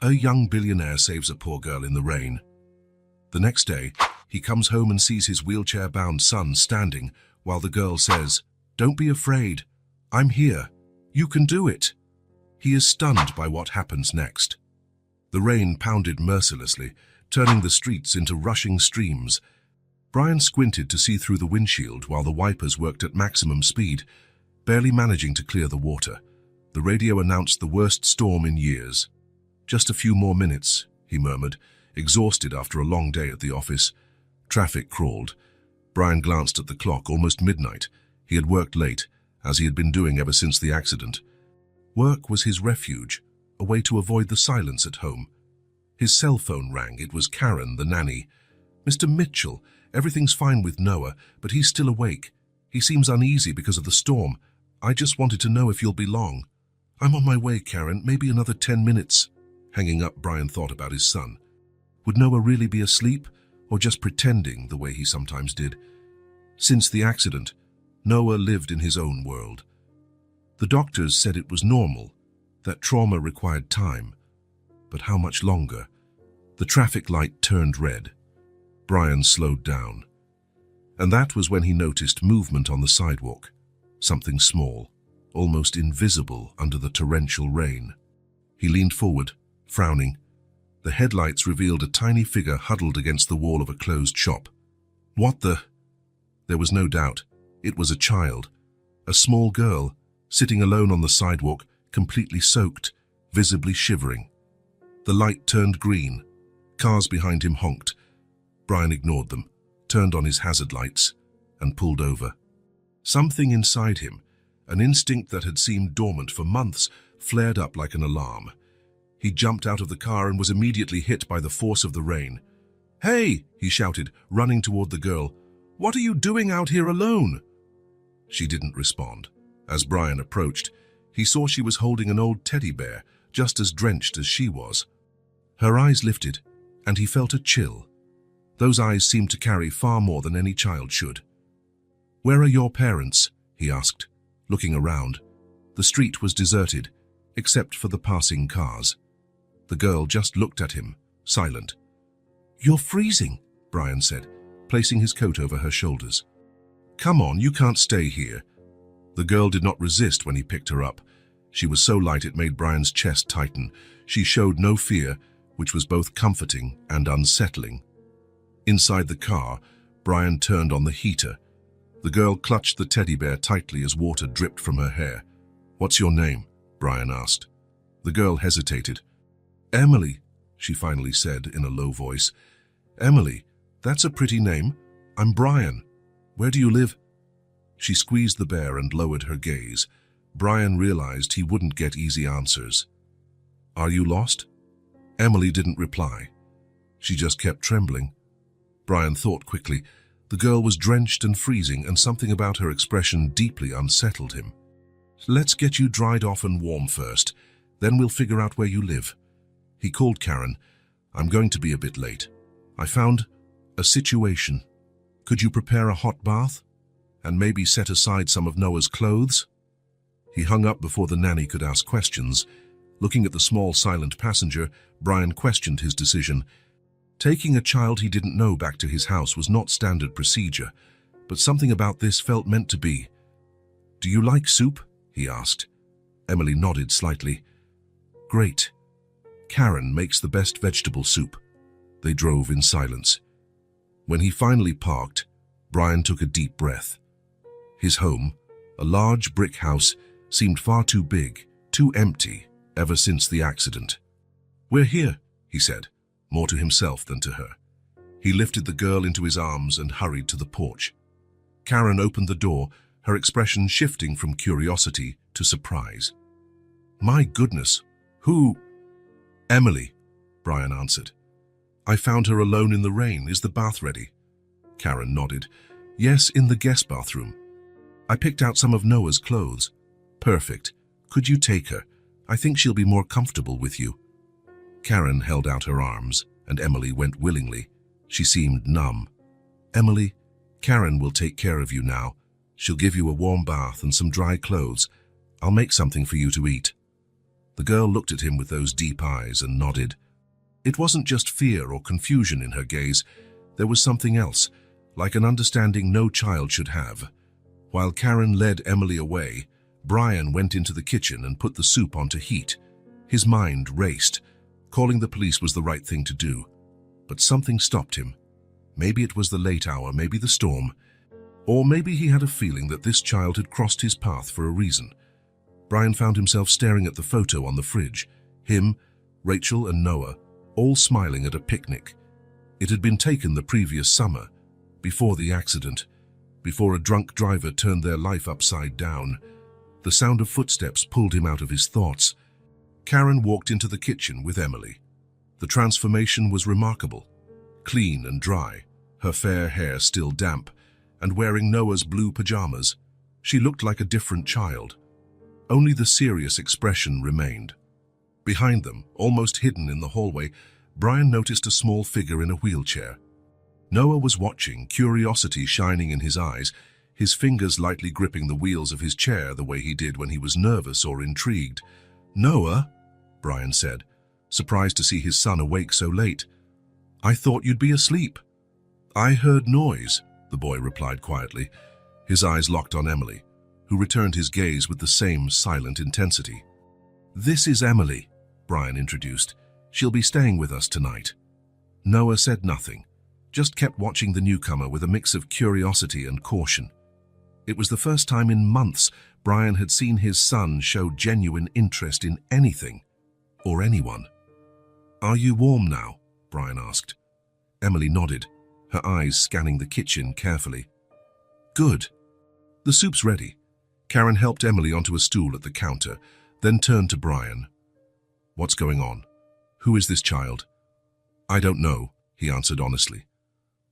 A young billionaire saves a poor girl in the rain. The next day, he comes home and sees his wheelchair-bound son standing while the girl says, "Don't be afraid. I'm here. You can do it." He is stunned by what happens next. The rain pounded mercilessly, turning the streets into rushing streams. Brian squinted to see through the windshield while the wipers worked at maximum speed, barely managing to clear the water. The radio announced the worst storm in years. "Just a few more minutes," he murmured, exhausted after a long day at the office. Traffic crawled. Brian glanced at the clock, almost midnight. He had worked late, as he had been doing ever since the accident. Work was his refuge, a way to avoid the silence at home. His cell phone rang. It was Karen, the nanny. "Mr. Mitchell, everything's fine with Noah, but he's still awake. He seems uneasy because of the storm. I just wanted to know if you'll be long." "I'm on my way, Karen, maybe another 10 minutes. Hanging up, Brian thought about his son. Would Noah really be asleep, or just pretending the way he sometimes did? Since the accident, Noah lived in his own world. The doctors said it was normal, that trauma required time. But how much longer? The traffic light turned red. Brian slowed down. And that was when he noticed movement on the sidewalk. Something small, almost invisible under the torrential rain. He leaned forward, frowning. The headlights revealed a tiny figure huddled against the wall of a closed shop. What the? There was no doubt. It was a child. A small girl, sitting alone on the sidewalk, completely soaked, visibly shivering. The light turned green. Cars behind him honked. Brian ignored them, turned on his hazard lights, and pulled over. Something inside him, an instinct that had seemed dormant for months, flared up like an alarm. He jumped out of the car and was immediately hit by the force of the rain. "Hey!" he shouted, running toward the girl. "What are you doing out here alone?" She didn't respond. As Brian approached, he saw she was holding an old teddy bear, just as drenched as she was. Her eyes lifted, and he felt a chill. Those eyes seemed to carry far more than any child should. "Where are your parents?" he asked, looking around. The street was deserted, except for the passing cars. The girl just looked at him, silent. "You're freezing," Brian said, placing his coat over her shoulders. "Come on, you can't stay here." The girl did not resist when he picked her up. She was so light it made Brian's chest tighten. She showed no fear, which was both comforting and unsettling. Inside the car, Brian turned on the heater. The girl clutched the teddy bear tightly as water dripped from her hair. "What's your name?" Brian asked. The girl hesitated. "Emily," she finally said in a low voice. "Emily, that's a pretty name. I'm Brian. Where do you live?" She squeezed the bear and lowered her gaze. Brian realized he wouldn't get easy answers. "Are you lost?" Emily didn't reply. She just kept trembling. Brian thought quickly. The girl was drenched and freezing, and something about her expression deeply unsettled him. "Let's get you dried off and warm first. Then we'll figure out where you live." He called Karen. "I'm going to be a bit late. I found a situation. Could you prepare a hot bath? And maybe set aside some of Noah's clothes?" He hung up before the nanny could ask questions. Looking at the small, silent passenger, Brian questioned his decision. Taking a child he didn't know back to his house was not standard procedure, but something about this felt meant to be. "Do you like soup?" he asked. Emily nodded slightly. "Great. Karen makes the best vegetable soup." They drove in silence. When he finally parked, Brian took a deep breath. His home, a large brick house, seemed far too big, too empty, ever since the accident. "We're here," he said, more to himself than to her. He lifted the girl into his arms and hurried to the porch. Karen opened the door, her expression shifting from curiosity to surprise. "My goodness, who—" "Emily," Brian answered. "I found her alone in the rain. Is the bath ready?" Karen nodded. "Yes, in the guest bathroom. I picked out some of Noah's clothes." "Perfect. Could you take her? I think she'll be more comfortable with you." Karen held out her arms, and Emily went willingly. She seemed numb. "Emily, Karen will take care of you now. She'll give you a warm bath and some dry clothes. I'll make something for you to eat." The girl looked at him with those deep eyes and nodded. It wasn't just fear or confusion in her gaze. There was something else, like an understanding no child should have. While Karen led Emily away, Brian went into the kitchen and put the soup onto heat. His mind raced. Calling the police was the right thing to do. But something stopped him. Maybe it was the late hour, maybe the storm. Or maybe he had a feeling that this child had crossed his path for a reason. Brian found himself staring at the photo on the fridge. Him, Rachel and Noah, all smiling at a picnic. It had been taken the previous summer, before the accident, before a drunk driver turned their life upside down. The sound of footsteps pulled him out of his thoughts. Karen walked into the kitchen with Emily. The transformation was remarkable. Clean and dry, her fair hair still damp, and wearing Noah's blue pajamas. She looked like a different child. Only the serious expression remained. Behind them, almost hidden in the hallway, Brian noticed a small figure in a wheelchair. Noah was watching, curiosity shining in his eyes, his fingers lightly gripping the wheels of his chair the way he did when he was nervous or intrigued. "Noah," Brian said, surprised to see his son awake so late. "I thought you'd be asleep." "I heard noise," the boy replied quietly. His eyes locked on Emily, who returned his gaze with the same silent intensity. "This is Emily," Brian introduced. "She'll be staying with us tonight." Noah said nothing, just kept watching the newcomer with a mix of curiosity and caution. It was the first time in months Brian had seen his son show genuine interest in anything or anyone. "Are you warm now?" Brian asked. Emily nodded, her eyes scanning the kitchen carefully. "Good. The soup's ready." Karen helped Emily onto a stool at the counter, then turned to Brian. "What's going on? Who is this child?" "I don't know," he answered honestly.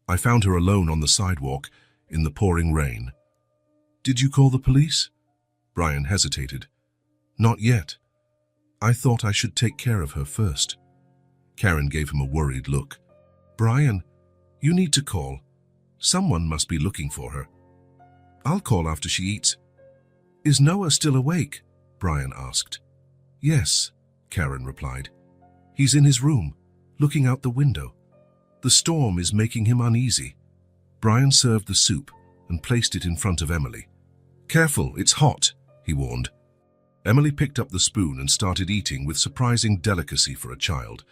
"I found her alone on the sidewalk in the pouring rain." "Did you call the police?" Brian hesitated. "Not yet. I thought I should take care of her first." Karen gave him a worried look. "Brian, you need to call. Someone must be looking for her." "I'll call after she eats." "Is Noah still awake?" Brian asked. "Yes," Karen replied. "He's in his room, looking out the window. The storm is making him uneasy." Brian served the soup and placed it in front of Emily. "Careful, it's hot," he warned. Emily picked up the spoon and started eating with surprising delicacy for a child.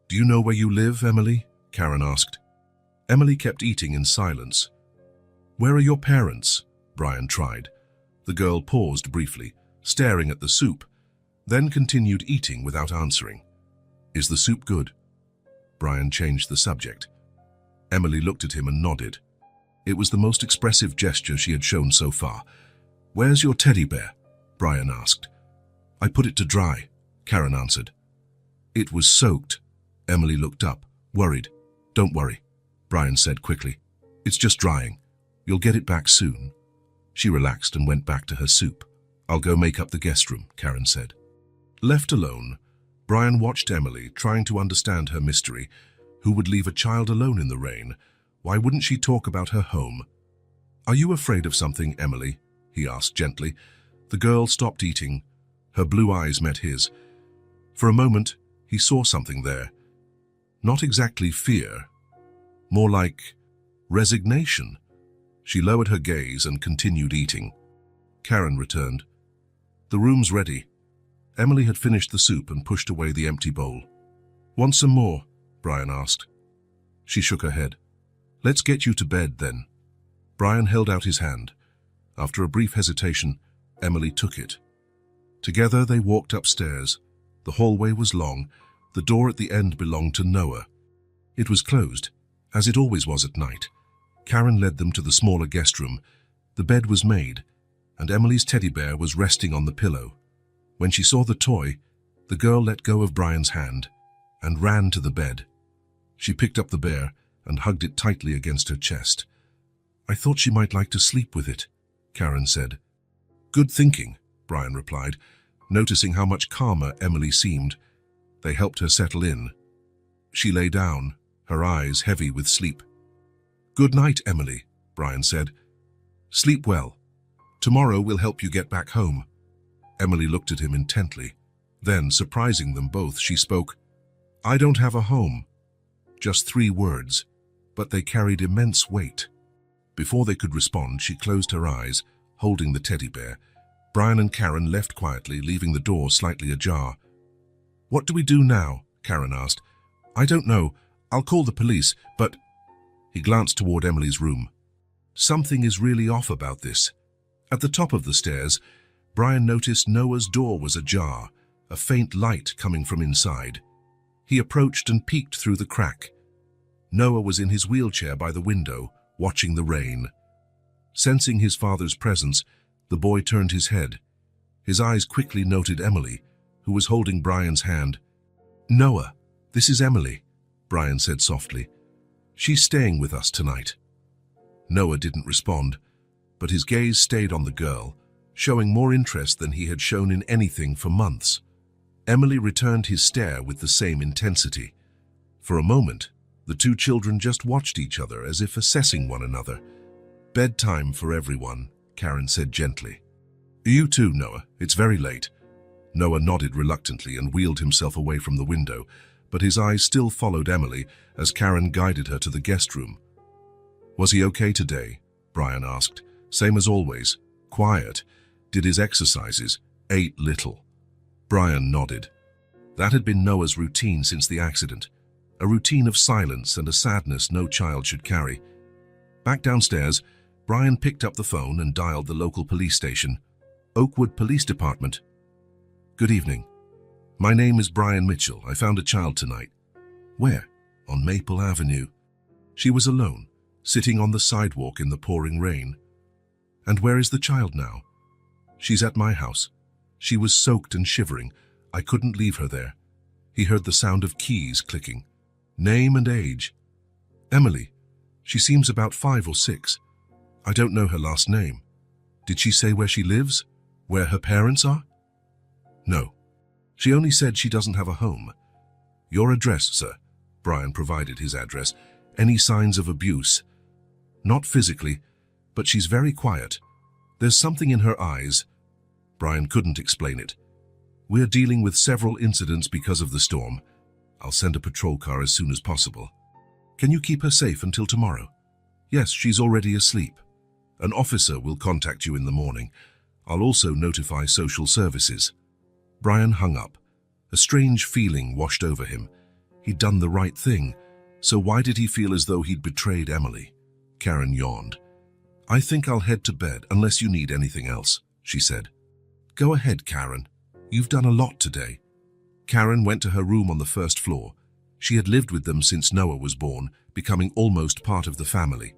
"Do you know where you live, Emily?" Karen asked. Emily kept eating in silence. "Where are your parents?" Brian tried. The girl paused briefly, staring at the soup, then continued eating without answering. "Is the soup good?" Brian changed the subject. Emily looked at him and nodded. It was the most expressive gesture she had shown so far. "Where's your teddy bear?" Brian asked. "I put it to dry," Karen answered. "It was soaked." Emily looked up, worried. "Don't worry," Brian said quickly. "It's just drying. You'll get it back soon." She relaxed and went back to her soup. "I'll go make up the guest room," Karen said. Left alone, Brian watched Emily, trying to understand her mystery. Who would leave a child alone in the rain? Why wouldn't she talk about her home? "Are you afraid of something, Emily?" he asked gently. The girl stopped eating. Her blue eyes met his. For a moment, he saw something there. Not exactly fear, more like resignation. She lowered her gaze and continued eating. Karen returned. "The room's ready." Emily had finished the soup and pushed away the empty bowl. "Want some more?" Brian asked. She shook her head. "Let's get you to bed, then." Brian held out his hand. After a brief hesitation, Emily took it. Together they walked upstairs. The hallway was long. The door at the end belonged to Noah. It was closed, as it always was at night. Karen led them to the smaller guest room. The bed was made, and Emily's teddy bear was resting on the pillow. When she saw the toy, the girl let go of Brian's hand and ran to the bed. She picked up the bear and hugged it tightly against her chest. "I thought she might like to sleep with it," Karen said. "Good thinking," Brian replied, noticing how much calmer Emily seemed. They helped her settle in. She lay down, her eyes heavy with sleep. "Good night, Emily," Brian said. "Sleep well. Tomorrow we'll help you get back home." Emily looked at him intently. Then, surprising them both, she spoke, "I don't have a home." Just 3 words, but they carried immense weight. Before they could respond, she closed her eyes, holding the teddy bear. Brian and Karen left quietly, leaving the door slightly ajar. "What do we do now?" Karen asked. "I don't know. I'll call the police, but—" He glanced toward Emily's room. Something is really off about this. At the top of the stairs, Brian noticed Noah's door was ajar, a faint light coming from inside. He approached and peeked through the crack. Noah was in his wheelchair by the window, watching the rain. Sensing his father's presence, the boy turned his head. His eyes quickly noted Emily, who was holding Brian's hand. "Noah, this is Emily," Brian said softly. "She's staying with us tonight." Noah didn't respond, but his gaze stayed on the girl, showing more interest than he had shown in anything for months. Emily returned his stare with the same intensity. For a moment, the 2 children just watched each other as if assessing one another. "Bedtime for everyone," Karen said gently. "You too, Noah. It's very late." Noah nodded reluctantly and wheeled himself away from the window, but his eyes still followed Emily as Karen guided her to the guest room. "Was he okay today?" Brian asked. "Same as always. Quiet. Did his exercises. Ate little." Brian nodded. That had been Noah's routine since the accident. A routine of silence and a sadness no child should carry. Back downstairs, Brian picked up the phone and dialed the local police station. "Oakwood Police Department." "Good evening. My name is Brian Mitchell. I found a child tonight." "Where?" "On Maple Avenue." She was alone, sitting on the sidewalk in the pouring rain. "And where is the child now?" "She's at my house. She was soaked and shivering. I couldn't leave her there." He heard the sound of keys clicking. "Name and age?" "Emily. She seems about 5 or 6. I don't know her last name." "Did she say where she lives? Where her parents are?" "No. She only said she doesn't have a home." "Your address, sir?" Brian provided his address. "Any signs of abuse?" "Not physically, but she's very quiet. There's something in her eyes." Brian couldn't explain it. "We're dealing with several incidents because of the storm. I'll send a patrol car as soon as possible." "Can you keep her safe until tomorrow?" "Yes, she's already asleep. An officer will contact you in the morning. I'll also notify social services." Brian hung up. A strange feeling washed over him. He'd done the right thing, so why did he feel as though he'd betrayed Emily? Karen yawned. "I think I'll head to bed unless you need anything else," she said. "Go ahead, Karen. You've done a lot today." Karen went to her room on the first floor. She had lived with them since Noah was born, becoming almost part of the family.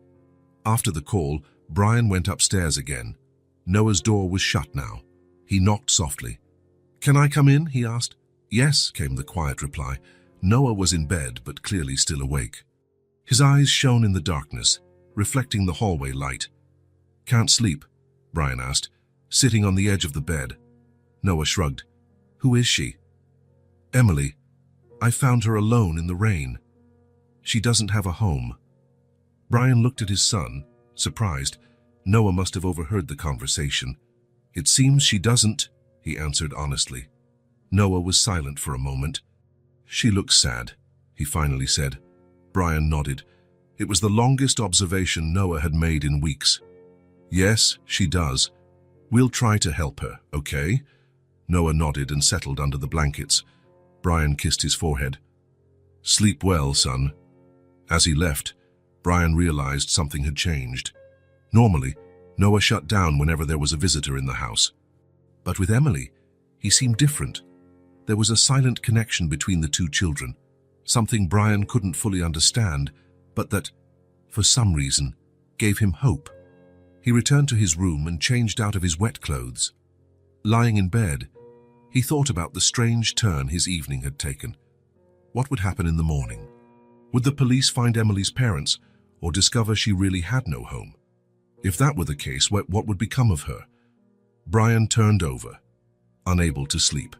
After the call, Brian went upstairs again. Noah's door was shut now. He knocked softly. "Can I come in?" he asked. "Yes," came the quiet reply. Noah was in bed, but clearly still awake. His eyes shone in the darkness, reflecting the hallway light. "Can't sleep?" Brian asked, sitting on the edge of the bed. Noah shrugged. "Who is she?" "Emily. I found her alone in the rain. She doesn't have a home." Brian looked at his son, surprised. Noah must have overheard the conversation. "It seems she doesn't," he answered honestly. Noah was silent for a moment. "She looks sad," he finally said. Brian nodded. It was the longest observation Noah had made in weeks. "Yes, she does. We'll try to help her, okay?" Noah nodded and settled under the blankets. Brian kissed his forehead. "Sleep well, son." As he left, Brian realized something had changed. Normally, Noah shut down whenever there was a visitor in the house. But with Emily, he seemed different. There was a silent connection between the 2 children, something Brian couldn't fully understand, but that, for some reason, gave him hope. He returned to his room and changed out of his wet clothes. Lying in bed, he thought about the strange turn his evening had taken. What would happen in the morning? Would the police find Emily's parents, or discover she really had no home? If that were the case, what would become of her? Brian turned over, unable to sleep.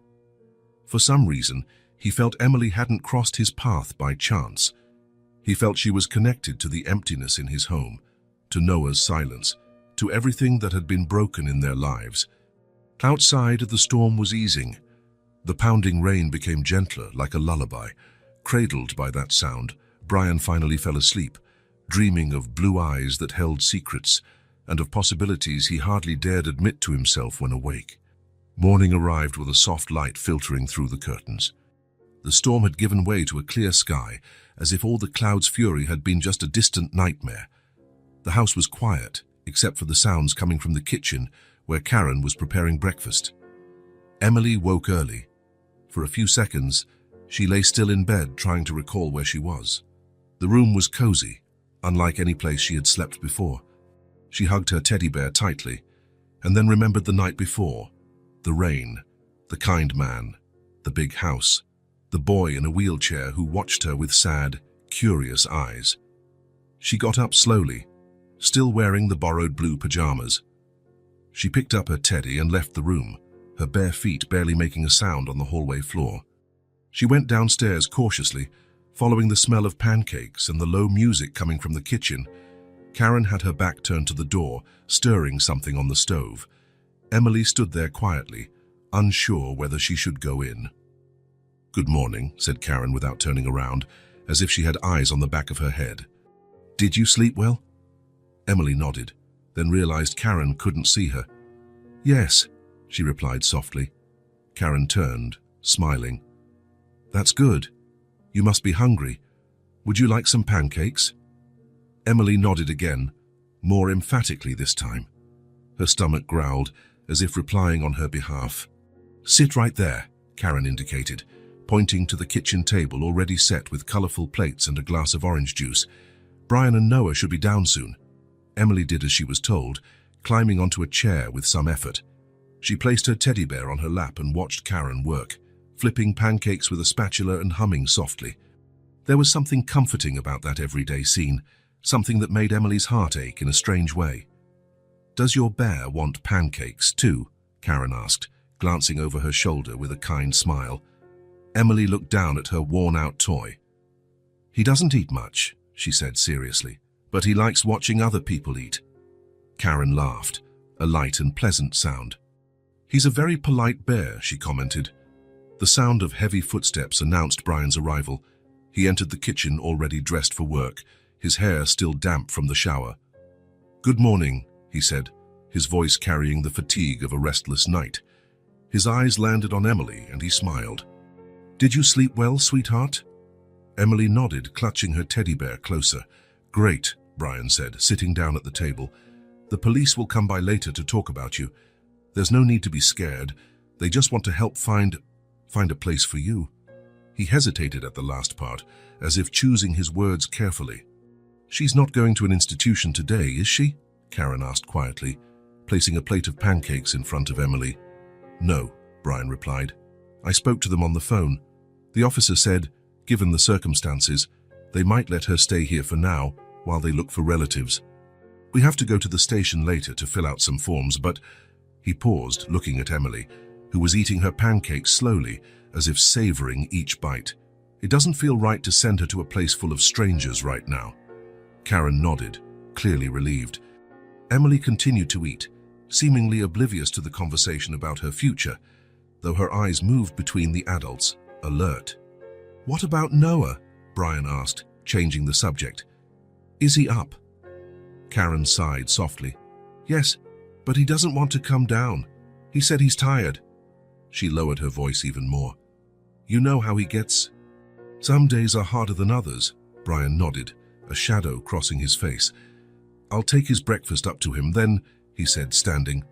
For some reason, he felt Emily hadn't crossed his path by chance. He felt she was connected to the emptiness in his home, to Noah's silence, to everything that had been broken in their lives. Outside, the storm was easing. The pounding rain became gentler, like a lullaby. Cradled by that sound, Brian finally fell asleep, dreaming of blue eyes that held secrets and of possibilities he hardly dared admit to himself when awake. Morning arrived with a soft light filtering through the curtains. The storm had given way to a clear sky, as if all the cloud's fury had been just a distant nightmare. The house was quiet, except for the sounds coming from the kitchen, where Karen was preparing breakfast. Emily woke early. For a few seconds, she lay still in bed, trying to recall where she was. The room was cozy, unlike any place she had slept before. She hugged her teddy bear tightly, and then remembered the night before. The rain, the kind man, the big house, the boy in a wheelchair who watched her with sad, curious eyes. She got up slowly, still wearing the borrowed blue pajamas. She picked up her teddy and left the room, her bare feet barely making a sound on the hallway floor. She went downstairs cautiously, following the smell of pancakes and the low music coming from the kitchen. Karen had her back turned to the door, stirring something on the stove. Emily stood there quietly, unsure whether she should go in. "Good morning," said Karen without turning around, as if she had eyes on the back of her head. "Did you sleep well?" Emily nodded, then realized Karen couldn't see her. "Yes," she replied softly. Karen turned, smiling. "That's good. You must be hungry. Would you like some pancakes?" Emily nodded again, more emphatically this time. Her stomach growled, as if replying on her behalf. "Sit right there," Karen indicated, pointing to the kitchen table already set with colorful plates and a glass of orange juice. "Brian and Noah should be down soon." Emily did as she was told, climbing onto a chair with some effort. She placed her teddy bear on her lap and watched Karen work, flipping pancakes with a spatula and humming softly. There was something comforting about that everyday scene, something that made Emily's heart ache in a strange way. "Does your bear want pancakes too?" Karen asked, glancing over her shoulder with a kind smile. Emily looked down at her worn-out toy. "He doesn't eat much," she said seriously, "but he likes watching other people eat." Karen laughed, a light and pleasant sound. "He's a very polite bear," she commented. The sound of heavy footsteps announced Brian's arrival. He entered the kitchen already dressed for work, his hair still damp from the shower. "Good morning," he said, his voice carrying the fatigue of a restless night. His eyes landed on Emily and he smiled. "Did you sleep well, sweetheart?" Emily nodded, clutching her teddy bear closer. "Great," Brian said, sitting down at the table. "The police will come by later to talk about you. There's no need to be scared. They just want to help find a place for you." He hesitated at the last part, as if choosing his words carefully. "She's not going to an institution today, is she?" Karen asked quietly, placing a plate of pancakes in front of Emily. "No," Brian replied. "I spoke to them on the phone. The officer said, given the circumstances, they might let her stay here for now while they look for relatives. We have to go to the station later to fill out some forms, but..." He paused, looking at Emily, who was eating her pancakes slowly, as if savoring each bite. "It doesn't feel right to send her to a place full of strangers right now." Karen nodded, clearly relieved. Emily continued to eat, seemingly oblivious to the conversation about her future, though her eyes moved between the adults, alert. "What about Noah?" Brian asked, changing the subject. "Is he up?" Karen sighed softly. "Yes, but he doesn't want to come down. He said he's tired." She lowered her voice even more. "You know how he gets." "Some days are harder than others," Brian nodded, a shadow crossing his face. "I'll take his breakfast up to him, then," he said, standing.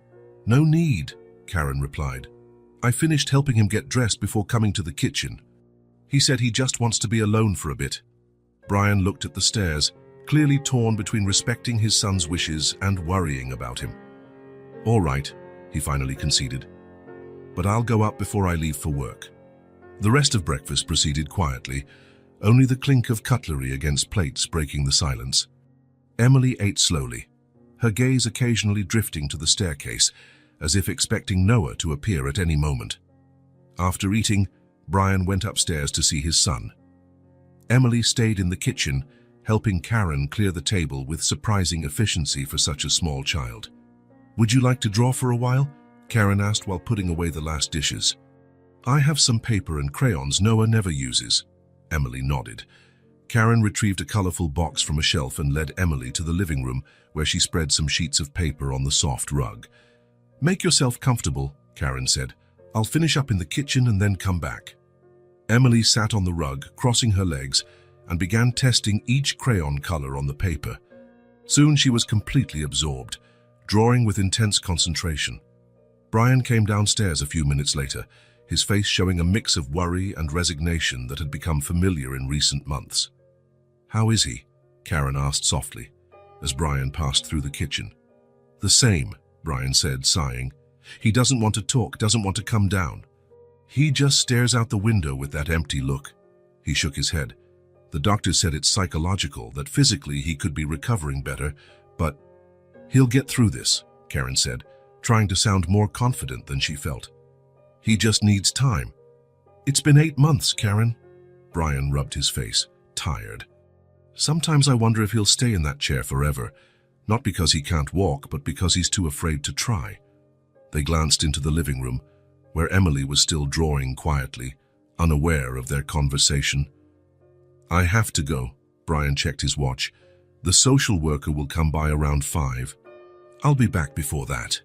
"No need," Karen replied. "I finished helping him get dressed before coming to the kitchen. He said he just wants to be alone for a bit." Brian looked at the stairs, clearly torn between respecting his son's wishes and worrying about him. "All right," he finally conceded. "But I'll go up before I leave for work." The rest of breakfast proceeded quietly, only the clink of cutlery against plates breaking the silence. Emily ate slowly, her gaze occasionally drifting to the staircase, as if expecting Noah to appear at any moment. After eating, Brian went upstairs to see his son. Emily stayed in the kitchen, helping Karen clear the table with surprising efficiency for such a small child. "Would you like to draw for a while?" Karen asked while putting away the last dishes. I have some paper and crayons Noah never uses. Emily nodded. Karen retrieved a colorful box from a shelf and led Emily to the living room, where she spread some sheets of paper on the soft rug. Make yourself comfortable, Karen said. I'll finish up in the kitchen and then come back. Emily sat on the rug, crossing her legs, and began testing each crayon color on the paper. Soon she was completely absorbed, drawing with intense concentration. Brian came downstairs a few minutes later, his face showing a mix of worry and resignation that had become familiar in recent months. How is he? Karen asked softly, as Brian passed through the kitchen. The same, Brian said, sighing. He doesn't want to talk, doesn't want to come down. He just stares out the window with that empty look. He shook his head. The doctor said it's psychological, that physically he could be recovering better, but he'll get through this, Karen said, trying to sound more confident than she felt. He just needs time. It's been 8 months, Karen. Brian rubbed his face, tired. Sometimes I wonder if he'll stay in that chair forever, not because he can't walk, but because he's too afraid to try. They glanced into the living room, where Emily was still drawing quietly, unaware of their conversation. I have to go, Brian checked his watch. The social worker will come by around 5. I'll be back before that.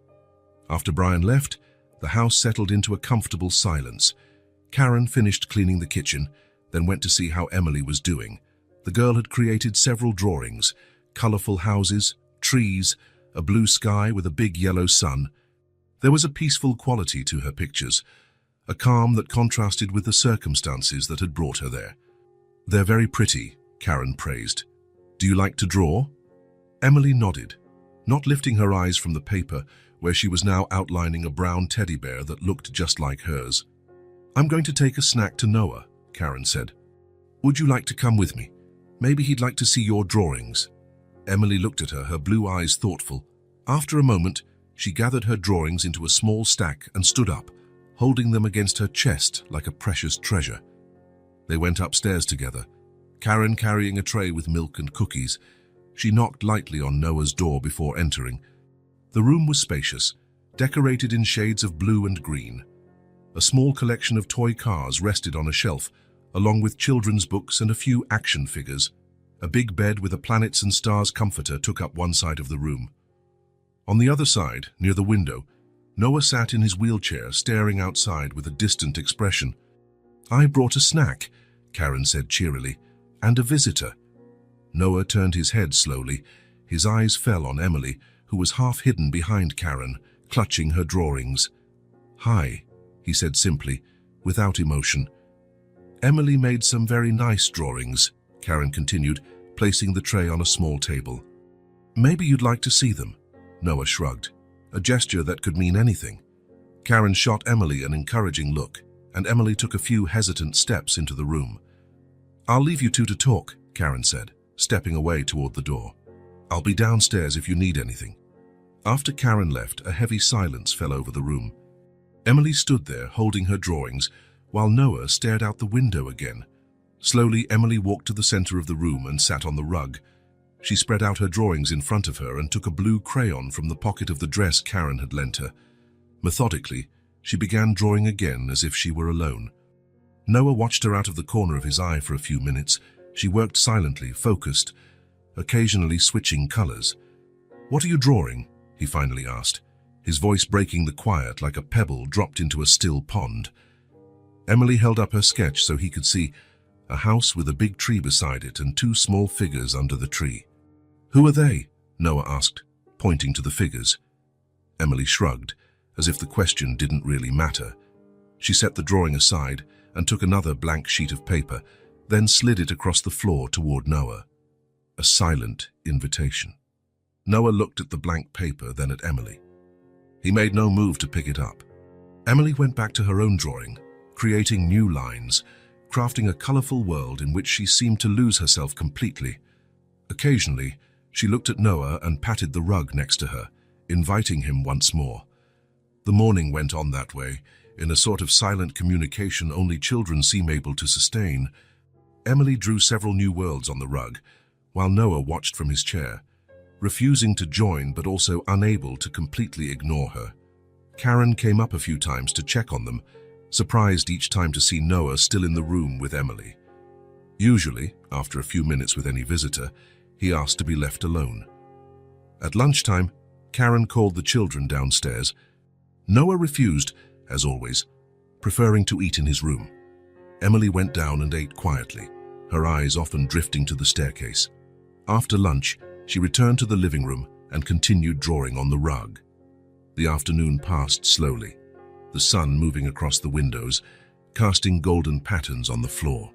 After Brian left, the house settled into a comfortable silence. Karen finished cleaning the kitchen, then went to see how Emily was doing. The girl had created several drawings, colorful houses, trees, a blue sky with a big yellow sun. There was a peaceful quality to her pictures, a calm that contrasted with the circumstances that had brought her there. They're very pretty, Karen praised. Do you like to draw? Emily nodded, not lifting her eyes from the paper, where she was now outlining a brown teddy bear that looked just like hers. I'm going to take a snack to Noah, Karen said. Would you like to come with me? Maybe he'd like to see your drawings. Emily looked at her blue eyes thoughtful. After a moment, she gathered her drawings into a small stack and stood up, holding them against her chest like a precious treasure. They went upstairs together, Karen carrying a tray with milk and cookies. She knocked lightly on Noah's door before entering. The room was spacious, decorated in shades of blue and green. A small collection of toy cars rested on a shelf, along with children's books and a few action figures. A big bed with a planets and stars comforter took up one side of the room. On the other side, near the window, Noah sat in his wheelchair, staring outside with a distant expression. I brought a snack, Karen said cheerily, and a visitor. Noah turned his head slowly. His eyes fell on Emily, who was half hidden behind Karen, clutching her drawings. Hi, he said simply, without emotion. Emily made some very nice drawings, Karen continued, placing the tray on a small table. Maybe you'd like to see them. Noah shrugged, a gesture that could mean anything. Karen shot Emily an encouraging look, and Emily took a few hesitant steps into the room. I'll leave you two to talk, Karen said, stepping away toward the door. I'll be downstairs if you need anything. After Karen left, a heavy silence fell over the room. Emily stood there, holding her drawings, while Noah stared out the window again. Slowly, Emily walked to the center of the room and sat on the rug. She spread out her drawings in front of her and took a blue crayon from the pocket of the dress Karen had lent her. Methodically, she began drawing again as if she were alone. Noah watched her out of the corner of his eye for a few minutes. She worked silently, focused, occasionally switching colors. What are you drawing? He finally asked, his voice breaking the quiet like a pebble dropped into a still pond. Emily held up her sketch so he could see a house with a big tree beside it and 2 small figures under the tree. Who are they? Noah asked, pointing to the figures. Emily shrugged, as if the question didn't really matter. She set the drawing aside and took another blank sheet of paper, then slid it across the floor toward Noah. A silent invitation. Noah looked at the blank paper, then at Emily. He made no move to pick it up. Emily went back to her own drawing, creating new lines, crafting a colorful world in which she seemed to lose herself completely. Occasionally, she looked at Noah and patted the rug next to her, inviting him once more. The morning went on that way, in a sort of silent communication only children seem able to sustain. Emily drew several new worlds on the rug, while Noah watched from his chair, refusing to join but also unable to completely ignore her. Karen came up a few times to check on them, surprised each time to see Noah still in the room with Emily. Usually, after a few minutes with any visitor, he asked to be left alone. At lunchtime, Karen called the children downstairs. Noah refused, as always, preferring to eat in his room. Emily went down and ate quietly, her eyes often drifting to the staircase. After lunch, she returned to the living room and continued drawing on the rug. The afternoon passed slowly, the sun moving across the windows, casting golden patterns on the floor.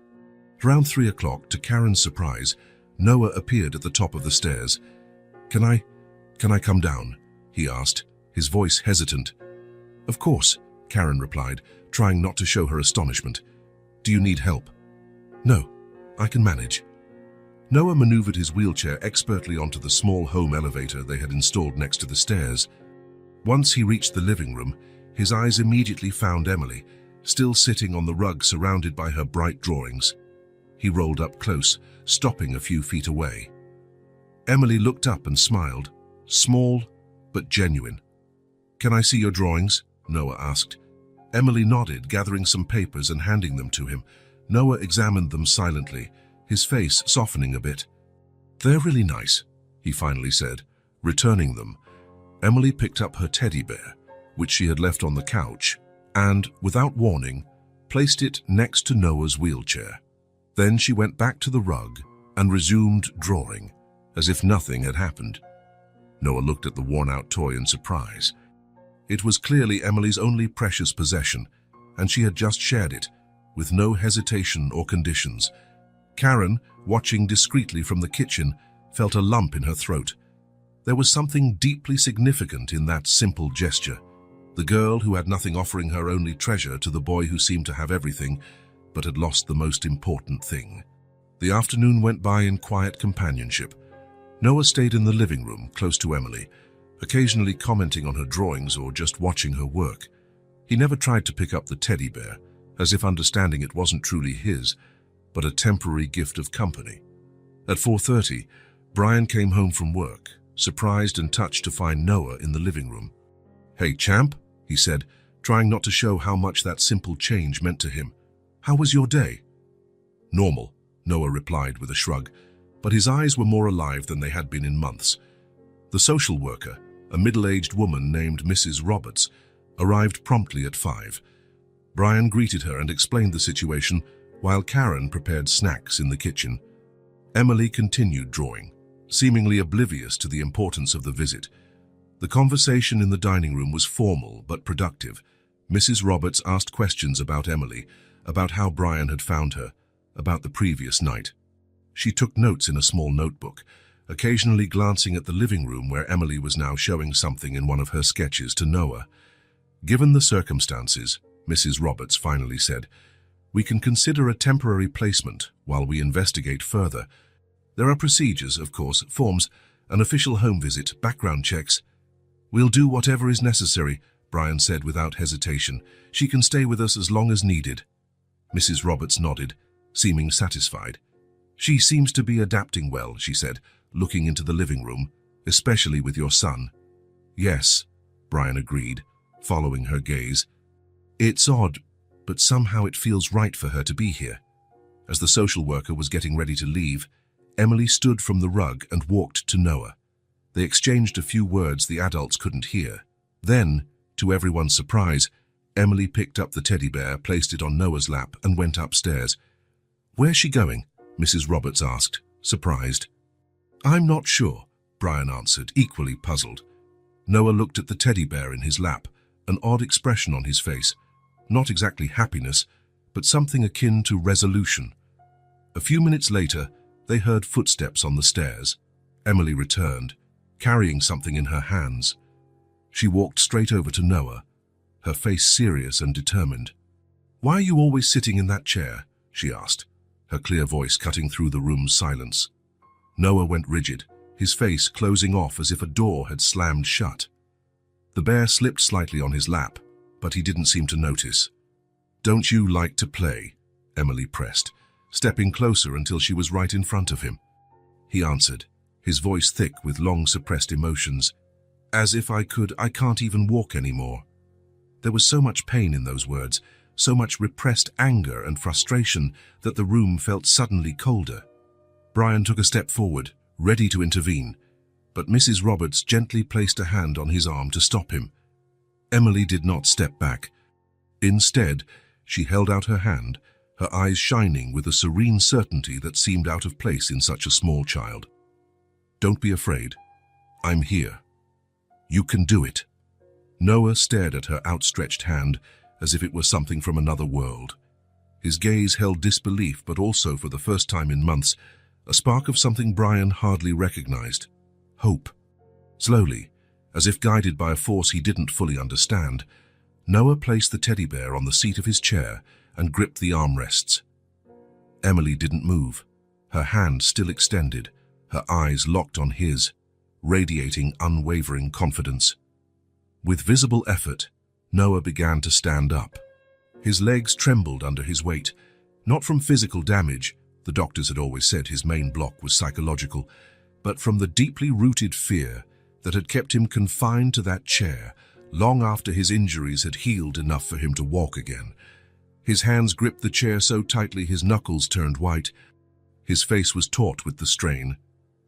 Around 3 o'clock, to Karen's surprise, Noah appeared at the top of the stairs. Can I come down?" he asked, his voice hesitant. "Of course," Karen replied, trying not to show her astonishment. "Do you need help?" "No, I can manage." Noah maneuvered his wheelchair expertly onto the small home elevator they had installed next to the stairs. Once he reached the living room, his eyes immediately found Emily, still sitting on the rug surrounded by her bright drawings. He rolled up close, stopping a few feet away. Emily looked up and smiled, small but genuine. "Can I see your drawings?" Noah asked. Emily nodded, gathering some papers and handing them to him. Noah examined them silently, his face softening a bit. "They're really nice," he finally said, returning them. Emily picked up her teddy bear, which she had left on the couch, and, without warning, placed it next to Noah's wheelchair. Then she went back to the rug and resumed drawing, as if nothing had happened. Noah looked at the worn-out toy in surprise. It was clearly Emily's only precious possession, and she had just shared it, with no hesitation or conditions. Karen, watching discreetly from the kitchen, felt a lump in her throat. There was something deeply significant in that simple gesture. The girl who had nothing offering her only treasure to the boy who seemed to have everything, but had lost the most important thing. The afternoon went by in quiet companionship. Noah stayed in the living room, close to Emily, occasionally commenting on her drawings or just watching her work. He never tried to pick up the teddy bear, as if understanding it wasn't truly his, but a temporary gift of company. At 4:30, Brian came home from work, surprised and touched to find Noah in the living room. "Hey, champ," he said, trying not to show how much that simple change meant to him. "How was your day?" "Normal," Noah replied with a shrug, but his eyes were more alive than they had been in months. The social worker, a middle-aged woman named Mrs. Roberts, arrived promptly at 5. Brian greeted her and explained the situation, while Karen prepared snacks in the kitchen. Emily continued drawing, seemingly oblivious to the importance of the visit. The conversation in the dining room was formal but productive. Mrs. Roberts asked questions about Emily, about how Brian had found her, about the previous night. She took notes in a small notebook, occasionally glancing at the living room where Emily was now showing something in one of her sketches to Noah. "Given the circumstances," Mrs. Roberts finally said, "we can consider a temporary placement while we investigate further. There are procedures, of course, forms, an official home visit, background checks." "We'll do whatever is necessary," Brian said without hesitation. "She can stay with us as long as needed." Mrs. Roberts nodded, seeming satisfied. "She seems to be adapting well," she said, looking into the living room, "especially with your son." "Yes," Brian agreed, following her gaze. "It's odd, but somehow it feels right for her to be here." As the social worker was getting ready to leave, Emily stood from the rug and walked to Noah. They exchanged a few words the adults couldn't hear. Then, to everyone's surprise, Emily picked up the teddy bear, placed it on Noah's lap, and went upstairs. "Where's she going?" Mrs. Roberts asked, surprised. "I'm not sure," Brian answered, equally puzzled. Noah looked at the teddy bear in his lap, an odd expression on his face. Not exactly happiness, but something akin to resolution. A few minutes later, they heard footsteps on the stairs. Emily returned, carrying something in her hands. She walked straight over to Noah, her face serious and determined. "Why are you always sitting in that chair?" she asked, her clear voice cutting through the room's silence. Noah went rigid, his face closing off as if a door had slammed shut. The bear slipped slightly on his lap, but he didn't seem to notice. "Don't you like to play?" Emily pressed, stepping closer until she was right in front of him. He answered, his voice thick with long-suppressed emotions. "As if I can't even walk anymore." There was so much pain in those words, so much repressed anger and frustration that the room felt suddenly colder. Brian took a step forward, ready to intervene, but Mrs. Roberts gently placed a hand on his arm to stop him. Emily did not step back. Instead, she held out her hand, her eyes shining with a serene certainty that seemed out of place in such a small child. "Don't be afraid. I'm here. You can do it." Noah stared at her outstretched hand as if it were something from another world. His gaze held disbelief, but also, for the first time in months, a spark of something Brian hardly recognized: hope. Slowly, as if guided by a force he didn't fully understand, Noah placed the teddy bear on the seat of his chair and gripped the armrests. Emily didn't move, her hand still extended, her eyes locked on his, radiating unwavering confidence. With visible effort, Noah began to stand up. His legs trembled under his weight, not from physical damage — the doctors had always said his main block was psychological — but from the deeply rooted fear that had kept him confined to that chair long after his injuries had healed enough for him to walk again. His hands gripped the chair so tightly his knuckles turned white. His face was taut with the strain,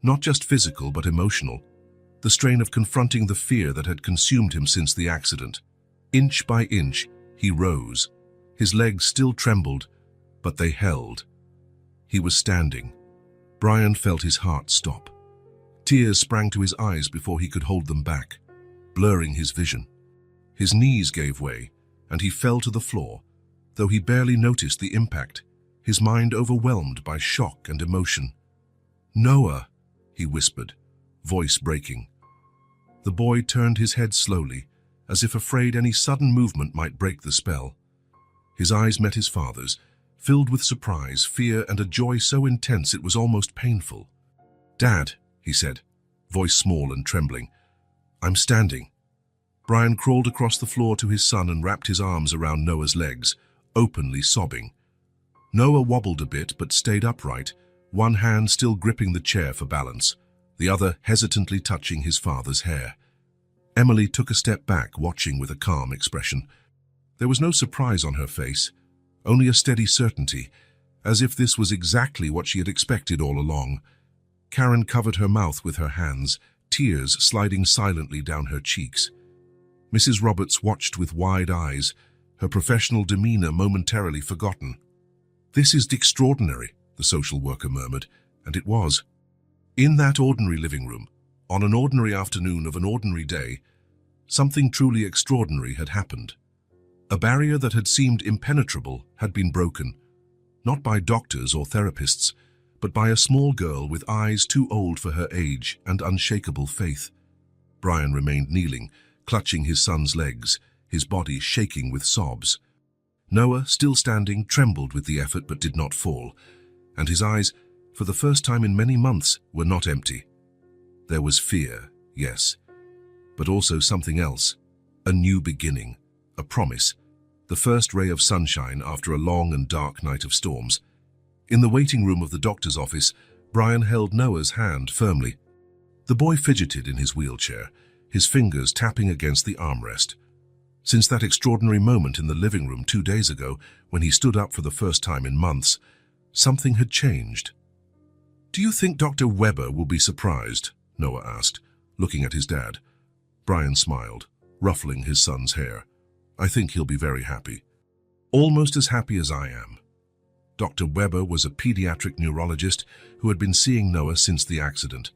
not just physical but emotional, the strain of confronting the fear that had consumed him since the accident. Inch by inch, he rose. His legs still trembled, but they held. He was standing. Brian felt his heart stop. Tears sprang to his eyes before he could hold them back, blurring his vision. His knees gave way, and he fell to the floor, though he barely noticed the impact, his mind overwhelmed by shock and emotion. "Noah," he whispered, voice breaking. The boy turned his head slowly, as if afraid any sudden movement might break the spell. His eyes met his father's, filled with surprise, fear, and a joy so intense it was almost painful. "Dad," he said, voice small and trembling, "I'm standing." Brian crawled across the floor to his son and wrapped his arms around Noah's legs, openly sobbing. Noah wobbled a bit but stayed upright, one hand still gripping the chair for balance, the other hesitantly touching his father's hair. Emily took a step back, watching with a calm expression. There was no surprise on her face, only a steady certainty, as if this was exactly what she had expected all along. Karen covered her mouth with her hands, tears sliding silently down her cheeks. Mrs. Roberts watched with wide eyes, her professional demeanor momentarily forgotten. "This is extraordinary," the social worker murmured, and it was. In that ordinary living room, on an ordinary afternoon of an ordinary day, something truly extraordinary had happened. A barrier that had seemed impenetrable had been broken, not by doctors or therapists, but by a small girl with eyes too old for her age and unshakable faith. Brian remained kneeling, clutching his son's legs, his body shaking with sobs. Noah, still standing, trembled with the effort but did not fall, and his eyes, for the first time in many months, were not empty. There was fear, yes, but also something else, a new beginning, a promise, the first ray of sunshine after a long and dark night of storms. In the waiting room of the doctor's office, Brian held Noah's hand firmly. The boy fidgeted in his wheelchair, his fingers tapping against the armrest. Since that extraordinary moment in the living room 2 days ago, when he stood up for the first time in months, something had changed. "Do you think Dr. Weber will be surprised?" Noah asked, looking at his dad. Brian smiled, ruffling his son's hair. "I think he'll be very happy. Almost as happy as I am." Dr. Weber was a pediatric neurologist who had been seeing Noah since the accident.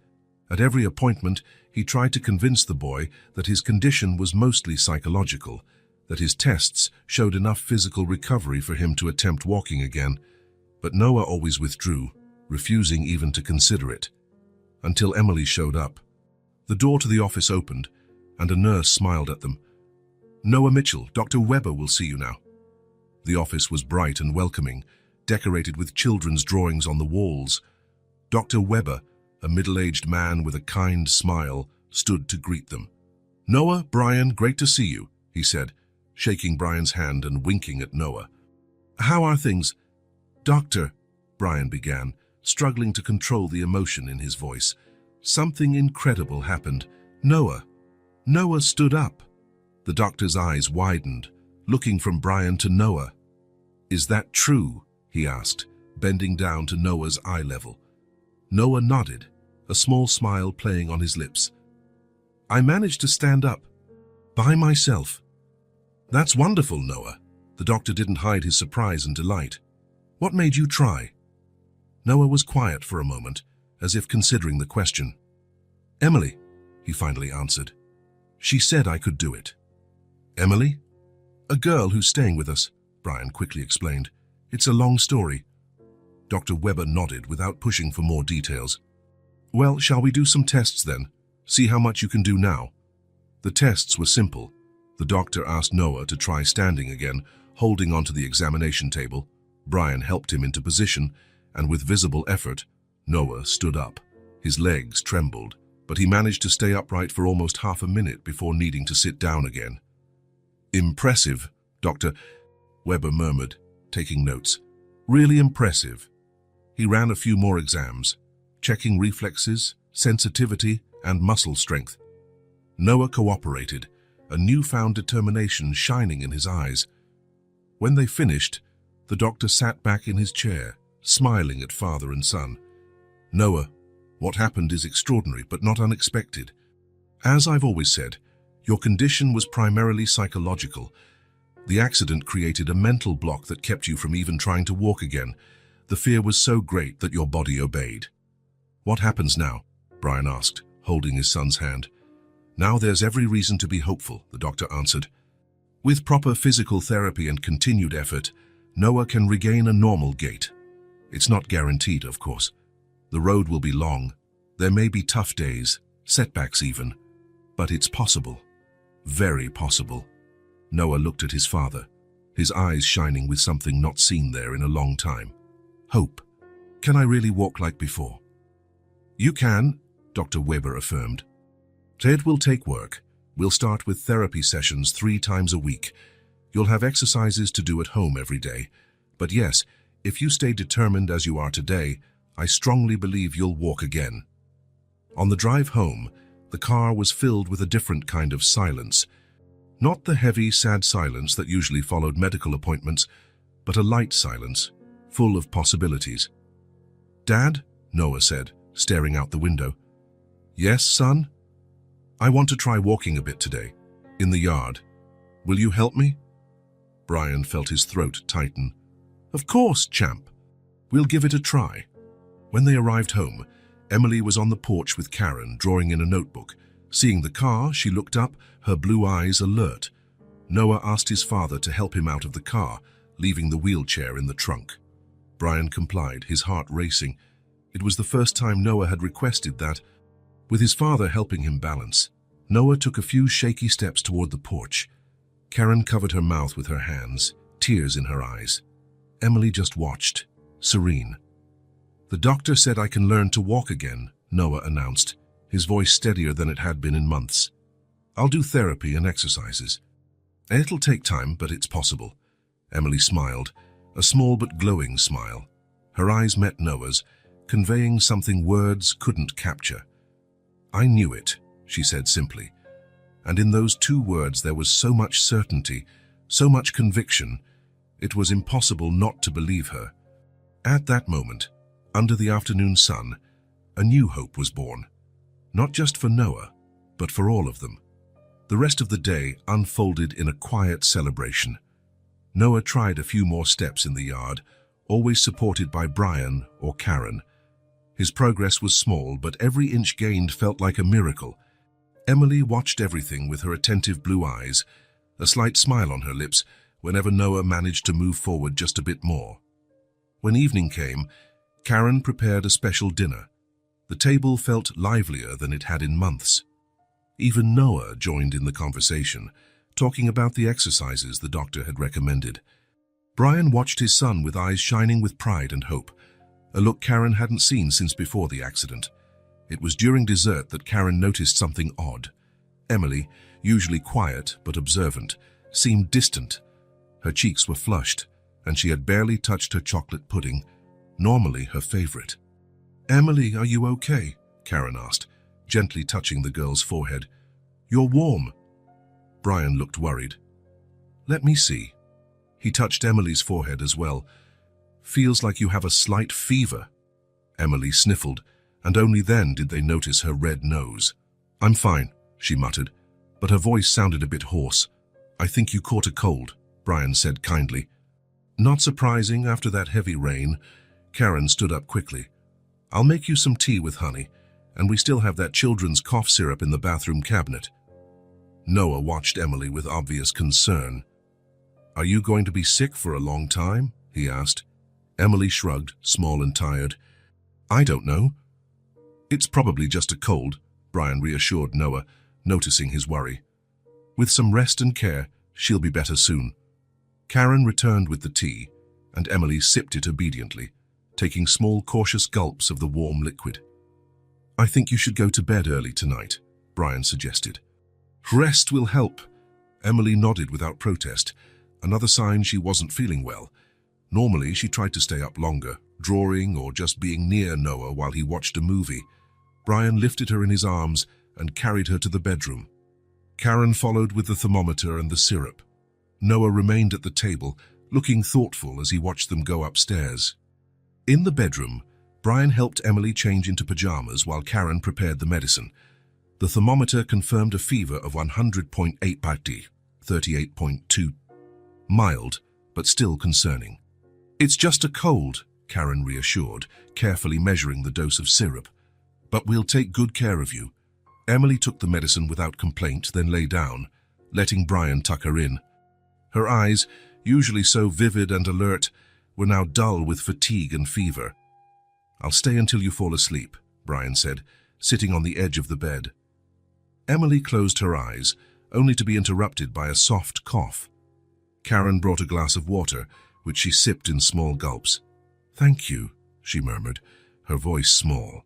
At every appointment, he tried to convince the boy that his condition was mostly psychological, that his tests showed enough physical recovery for him to attempt walking again. But Noah always withdrew, refusing even to consider it. Until Emily showed up. The door to the office opened, and a nurse smiled at them. "Noah Mitchell, Dr. Weber will see you now." The office was bright and welcoming, decorated with children's drawings on the walls. Dr. Weber, a middle-aged man with a kind smile, stood to greet them. "Noah, Brian, great to see you," he said, shaking Brian's hand and winking at Noah. "How are things?" "Doctor," Brian began, struggling to control the emotion in his voice. "Something incredible happened. Noah stood up." The doctor's eyes widened, looking from Brian to Noah. "Is that true?" he asked, bending down to Noah's eye level. Noah nodded, a small smile playing on his lips. "I managed to stand up. By myself." "That's wonderful, Noah." The doctor didn't hide his surprise and delight. "What made you try?" Noah was quiet for a moment, as if considering the question. "Emily," he finally answered. "She said I could do it." "Emily?" "A girl who's staying with us," Brian quickly explained. "It's a long story." Dr. Webber nodded without pushing for more details. "Well, shall we do some tests then? See how much you can do now." The tests were simple. The doctor asked Noah to try standing again, holding onto the examination table. Brian helped him into position, and with visible effort, Noah stood up. His legs trembled, but he managed to stay upright for almost half a minute before needing to sit down again. "Impressive," Dr. Webber murmured, taking notes. "Really impressive." He ran a few more exams, checking reflexes, sensitivity, and muscle strength. Noah cooperated, a newfound determination shining in his eyes. When they finished, the doctor sat back in his chair, smiling at father and son. "Noah, what happened is extraordinary but not unexpected. As I've always said, your condition was primarily psychological. The accident created a mental block that kept you from even trying to walk again. The fear was so great that your body obeyed." "What happens now?" Brian asked, holding his son's hand. "Now there's every reason to be hopeful," the doctor answered. "With proper physical therapy and continued effort, Noah can regain a normal gait. It's not guaranteed, of course. The road will be long. There may be tough days, setbacks even. But it's possible. Very possible." Noah looked at his father, his eyes shining with something not seen there in a long time. "Hope. Can I really walk like before?" "You can," Dr. Webber affirmed. "It will take work. We'll start with therapy sessions 3 times a week. You'll have exercises to do at home every day. But yes, if you stay determined as you are today, I strongly believe you'll walk again." On the drive home, the car was filled with a different kind of silence. Not the heavy, sad silence that usually followed medical appointments, but a light silence, full of possibilities. "Dad?" Noah said, staring out the window. "Yes, son? I want to try walking a bit today, in the yard. Will you help me?" Brian felt his throat tighten. "Of course, champ. We'll give it a try." When they arrived home, Emily was on the porch with Karen, drawing in a notebook. Seeing the car, she looked up, her blue eyes alert. Noah asked his father to help him out of the car, leaving the wheelchair in the trunk. Brian complied, his heart racing. It was the first time Noah had requested that. With his father helping him balance, Noah took a few shaky steps toward the porch. Karen covered her mouth with her hands, tears in her eyes. Emily just watched, serene. "The doctor said I can learn to walk again," Noah announced, his voice steadier than it had been in months. "I'll do therapy and exercises. It'll take time, but it's possible." Emily smiled, a small but glowing smile. Her eyes met Noah's, conveying something words couldn't capture. "I knew it," she said simply. And in those 2 words there was so much certainty, so much conviction, it was impossible not to believe her. At that moment, under the afternoon sun, a new hope was born. Not just for Noah, but for all of them. The rest of the day unfolded in a quiet celebration. Noah tried a few more steps in the yard, always supported by Brian or Karen. His progress was small, but every inch gained felt like a miracle. Emily watched everything with her attentive blue eyes, a slight smile on her lips whenever Noah managed to move forward just a bit more. When evening came, Karen prepared a special dinner. The table felt livelier than it had in months. Even Noah joined in the conversation, talking about the exercises the doctor had recommended. Brian watched his son with eyes shining with pride and hope, a look Karen hadn't seen since before the accident. It was during dessert that Karen noticed something odd. Emily, usually quiet but observant, seemed distant. Her cheeks were flushed, and she had barely touched her chocolate pudding, normally her favorite. "Emily, are you okay?" Karen asked, gently touching the girl's forehead. "You're warm." Brian looked worried. "Let me see." He touched Emily's forehead as well. "Feels like you have a slight fever." Emily sniffled, and only then did they notice her red nose. "I'm fine," she muttered, but her voice sounded a bit hoarse. "I think you caught a cold," Brian said kindly. Not surprising after that heavy rain, Karen stood up quickly. "I'll make you some tea with honey, and we still have that children's cough syrup in the bathroom cabinet." Noah watched Emily with obvious concern. "Are you going to be sick for a long time?" he asked. Emily shrugged, small and tired. "I don't know." "It's probably just a cold," Brian reassured Noah, noticing his worry. "With some rest and care, she'll be better soon." Karen returned with the tea, and Emily sipped it obediently, taking small, cautious gulps of the warm liquid. "I think you should go to bed early tonight," Brian suggested. "Rest will help." Emily nodded without protest, another sign she wasn't feeling well. Normally, she tried to stay up longer, drawing or just being near Noah while he watched a movie. Brian lifted her in his arms and carried her to the bedroom. Karen followed with the thermometer and the syrup. Noah remained at the table, looking thoughtful as he watched them go upstairs. In the bedroom, Brian helped Emily change into pajamas while Karen prepared the medicine. The thermometer confirmed a fever of 100.8 Bati, 38.2. Mild, but still concerning. "It's just a cold," Karen reassured, carefully measuring the dose of syrup. "But we'll take good care of you." Emily took the medicine without complaint, then lay down, letting Brian tuck her in. Her eyes, usually so vivid and alert, were now dull with fatigue and fever. "I'll stay until you fall asleep," Brian said, sitting on the edge of the bed. Emily closed her eyes, only to be interrupted by a soft cough. Karen brought a glass of water, which she sipped in small gulps. "Thank you," she murmured, her voice small.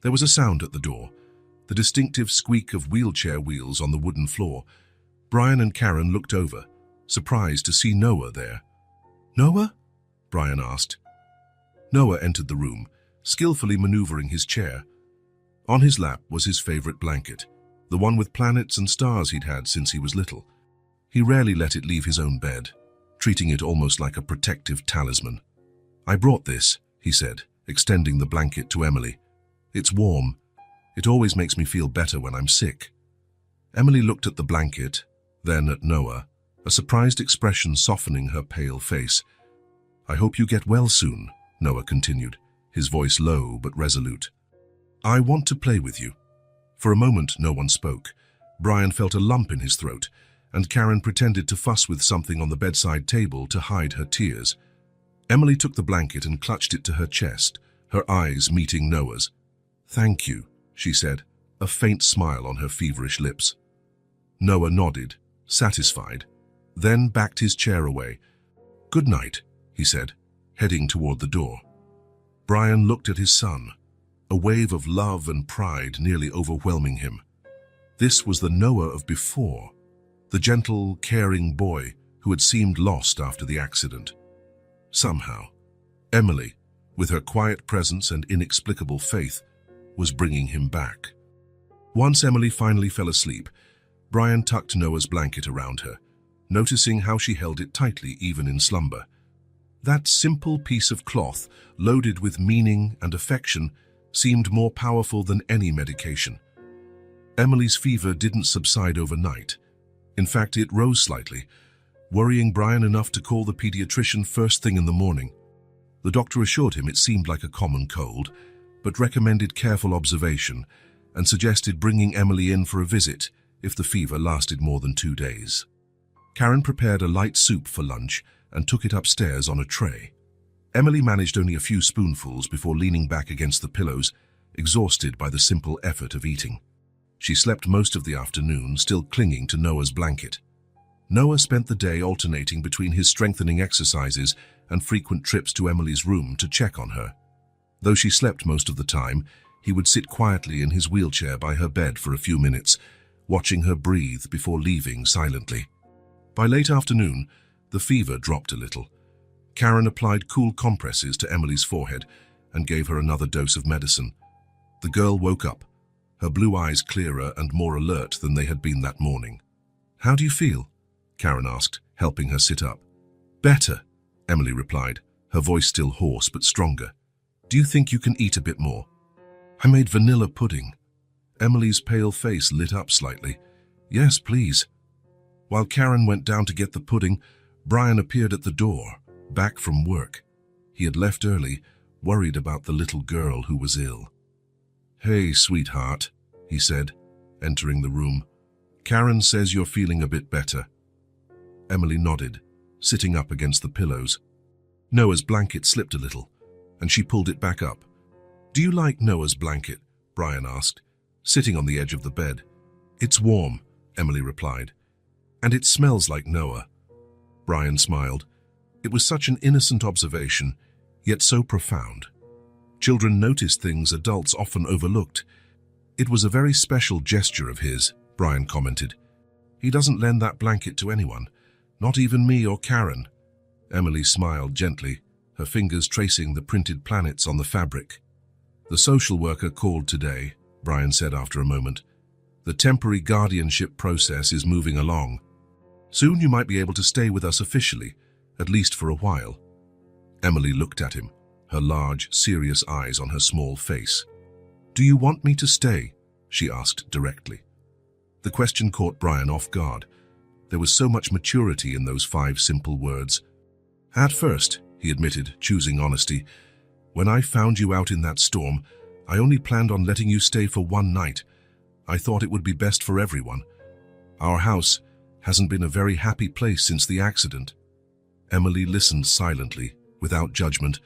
There was a sound at the door, the distinctive squeak of wheelchair wheels on the wooden floor. Brian and Karen looked over, surprised to see Noah there. "Noah?" Brian asked. Noah entered the room, skillfully maneuvering his chair. On his lap was his favorite blanket, the one with planets and stars he'd had since he was little. He rarely let it leave his own bed, treating it almost like a protective talisman. "I brought this," he said, extending the blanket to Emily. "It's warm. It always makes me feel better when I'm sick." Emily looked at the blanket, then at Noah, a surprised expression softening her pale face. "I hope you get well soon," Noah continued, his voice low but resolute. "I want to play with you." For a moment, no one spoke. Brian felt a lump in his throat, and Karen pretended to fuss with something on the bedside table to hide her tears. Emily took the blanket and clutched it to her chest, her eyes meeting Noah's. "Thank you," she said, a faint smile on her feverish lips. Noah nodded, satisfied, then backed his chair away. "Good night," he said, heading toward the door. Brian looked at his son, a wave of love and pride nearly overwhelming him. This was the Noah of before, the gentle, caring boy who had seemed lost after the accident. Somehow, Emily, with her quiet presence and inexplicable faith, was bringing him back. Once Emily finally fell asleep, Brian tucked Noah's blanket around her, noticing how she held it tightly even in slumber. That simple piece of cloth, loaded with meaning and affection, seemed more powerful than any medication. Emily's fever didn't subside overnight. In fact, it rose slightly, worrying Brian enough to call the pediatrician first thing in the morning. The doctor assured him it seemed like a common cold, but recommended careful observation and suggested bringing Emily in for a visit if the fever lasted more than 2 days. Karen prepared a light soup for lunch and took it upstairs on a tray. Emily managed only a few spoonfuls before leaning back against the pillows, exhausted by the simple effort of eating. She slept most of the afternoon, still clinging to Noah's blanket. Noah spent the day alternating between his strengthening exercises and frequent trips to Emily's room to check on her. Though she slept most of the time, he would sit quietly in his wheelchair by her bed for a few minutes, watching her breathe before leaving silently. By late afternoon, the fever dropped a little. Karen applied cool compresses to Emily's forehead and gave her another dose of medicine. The girl woke up, her blue eyes clearer and more alert than they had been that morning. "How do you feel?" Karen asked, helping her sit up. Better, Emily replied, her voice still hoarse but stronger. Do you think you can eat a bit more? I made vanilla pudding. Emily's pale face lit up slightly. Yes, please. While Karen went down to get the pudding, Brian appeared at the door, back from work. He had left early, worried about the little girl who was ill. Hey, sweetheart, he said, entering the room. Karen says you're feeling a bit better. Emily nodded, sitting up against the pillows. Noah's blanket slipped a little, and she pulled it back up. Do you like Noah's blanket? Brian asked, sitting on the edge of the bed. It's warm, Emily replied. And it smells like Noah. Brian smiled. It was such an innocent observation, yet so profound. Children notice things adults often overlooked. It was a very special gesture of his, Brian commented. He doesn't lend that blanket to anyone, not even me or Karen. Emily smiled gently, her fingers tracing the printed planets on the fabric. The social worker called today, Brian said after a moment. The temporary guardianship process is moving along. Soon you might be able to stay with us officially, at least for a while. Emily looked at him, her large, serious eyes on her small face. Do you want me to stay? She asked directly. The question caught Brian off guard. There was so much maturity in those 5 simple words. At first, he admitted, choosing honesty, when I found you out in that storm, I only planned on letting you stay for one night. I thought it would be best for everyone. Our house hasn't been a very happy place since the accident. Emily listened silently, without judgment.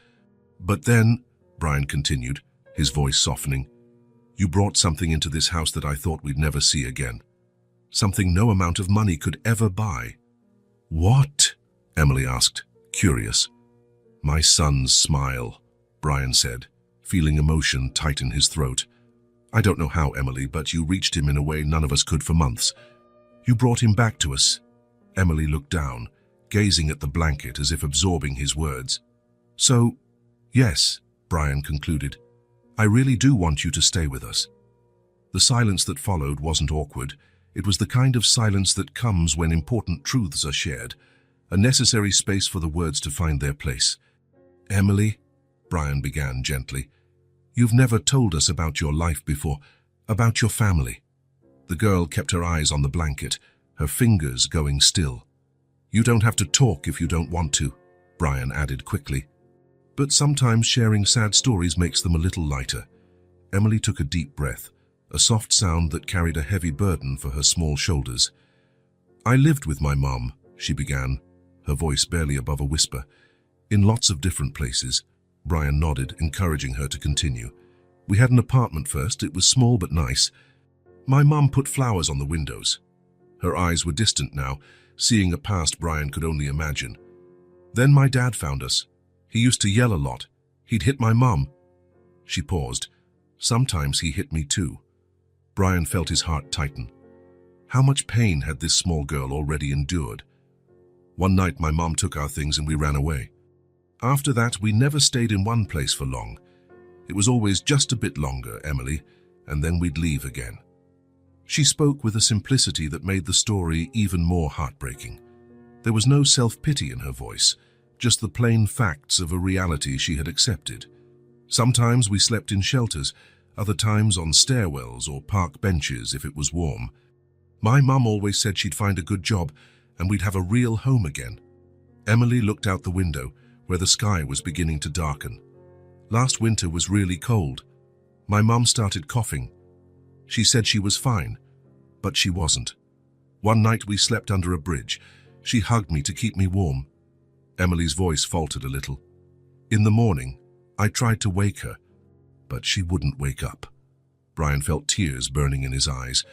But then, Brian continued, his voice softening, you brought something into this house that I thought we'd never see again. Something no amount of money could ever buy. What? Emily asked, curious. My son's smile, Brian said, feeling emotion tighten his throat. I don't know how, Emily, but you reached him in a way none of us could for months. You brought him back to us. Emily looked down, gazing at the blanket as if absorbing his words. So, yes, Brian concluded, I really do want you to stay with us. The silence that followed wasn't awkward. It was the kind of silence that comes when important truths are shared, a necessary space for the words to find their place. Emily, Brian began gently, you've never told us about your life before, about your family. The girl kept her eyes on the blanket, her fingers going still. You don't have to talk if you don't want to, Brian added quickly. But sometimes sharing sad stories makes them a little lighter. Emily took a deep breath, a soft sound that carried a heavy burden for her small shoulders. I lived with my mom, she began, her voice barely above a whisper. In lots of different places. Brian nodded, encouraging her to continue. We had an apartment first. It was small but nice. My mom put flowers on the windows. Her eyes were distant now, seeing a past Brian could only imagine. Then my dad found us. He used to yell a lot. He'd hit my mom. She paused. Sometimes he hit me too. Brian felt his heart tighten. How much pain had this small girl already endured? One night my mom took our things and we ran away. After that, we never stayed in one place for long. It was always just a bit longer, Emily, and then we'd leave again. She spoke with a simplicity that made the story even more heartbreaking. There was no self-pity in her voice, just the plain facts of a reality she had accepted. Sometimes we slept in shelters, other times on stairwells or park benches if it was warm. My mum always said she'd find a good job and we'd have a real home again. Emily looked out the window, where the sky was beginning to darken. Last winter was really cold. My mum started coughing. She said she was fine, but she wasn't. One night we slept under a bridge. She hugged me to keep me warm. Emily's voice faltered a little. In the morning, I tried to wake her, but she wouldn't wake up. Brian felt tears burning in his eyes.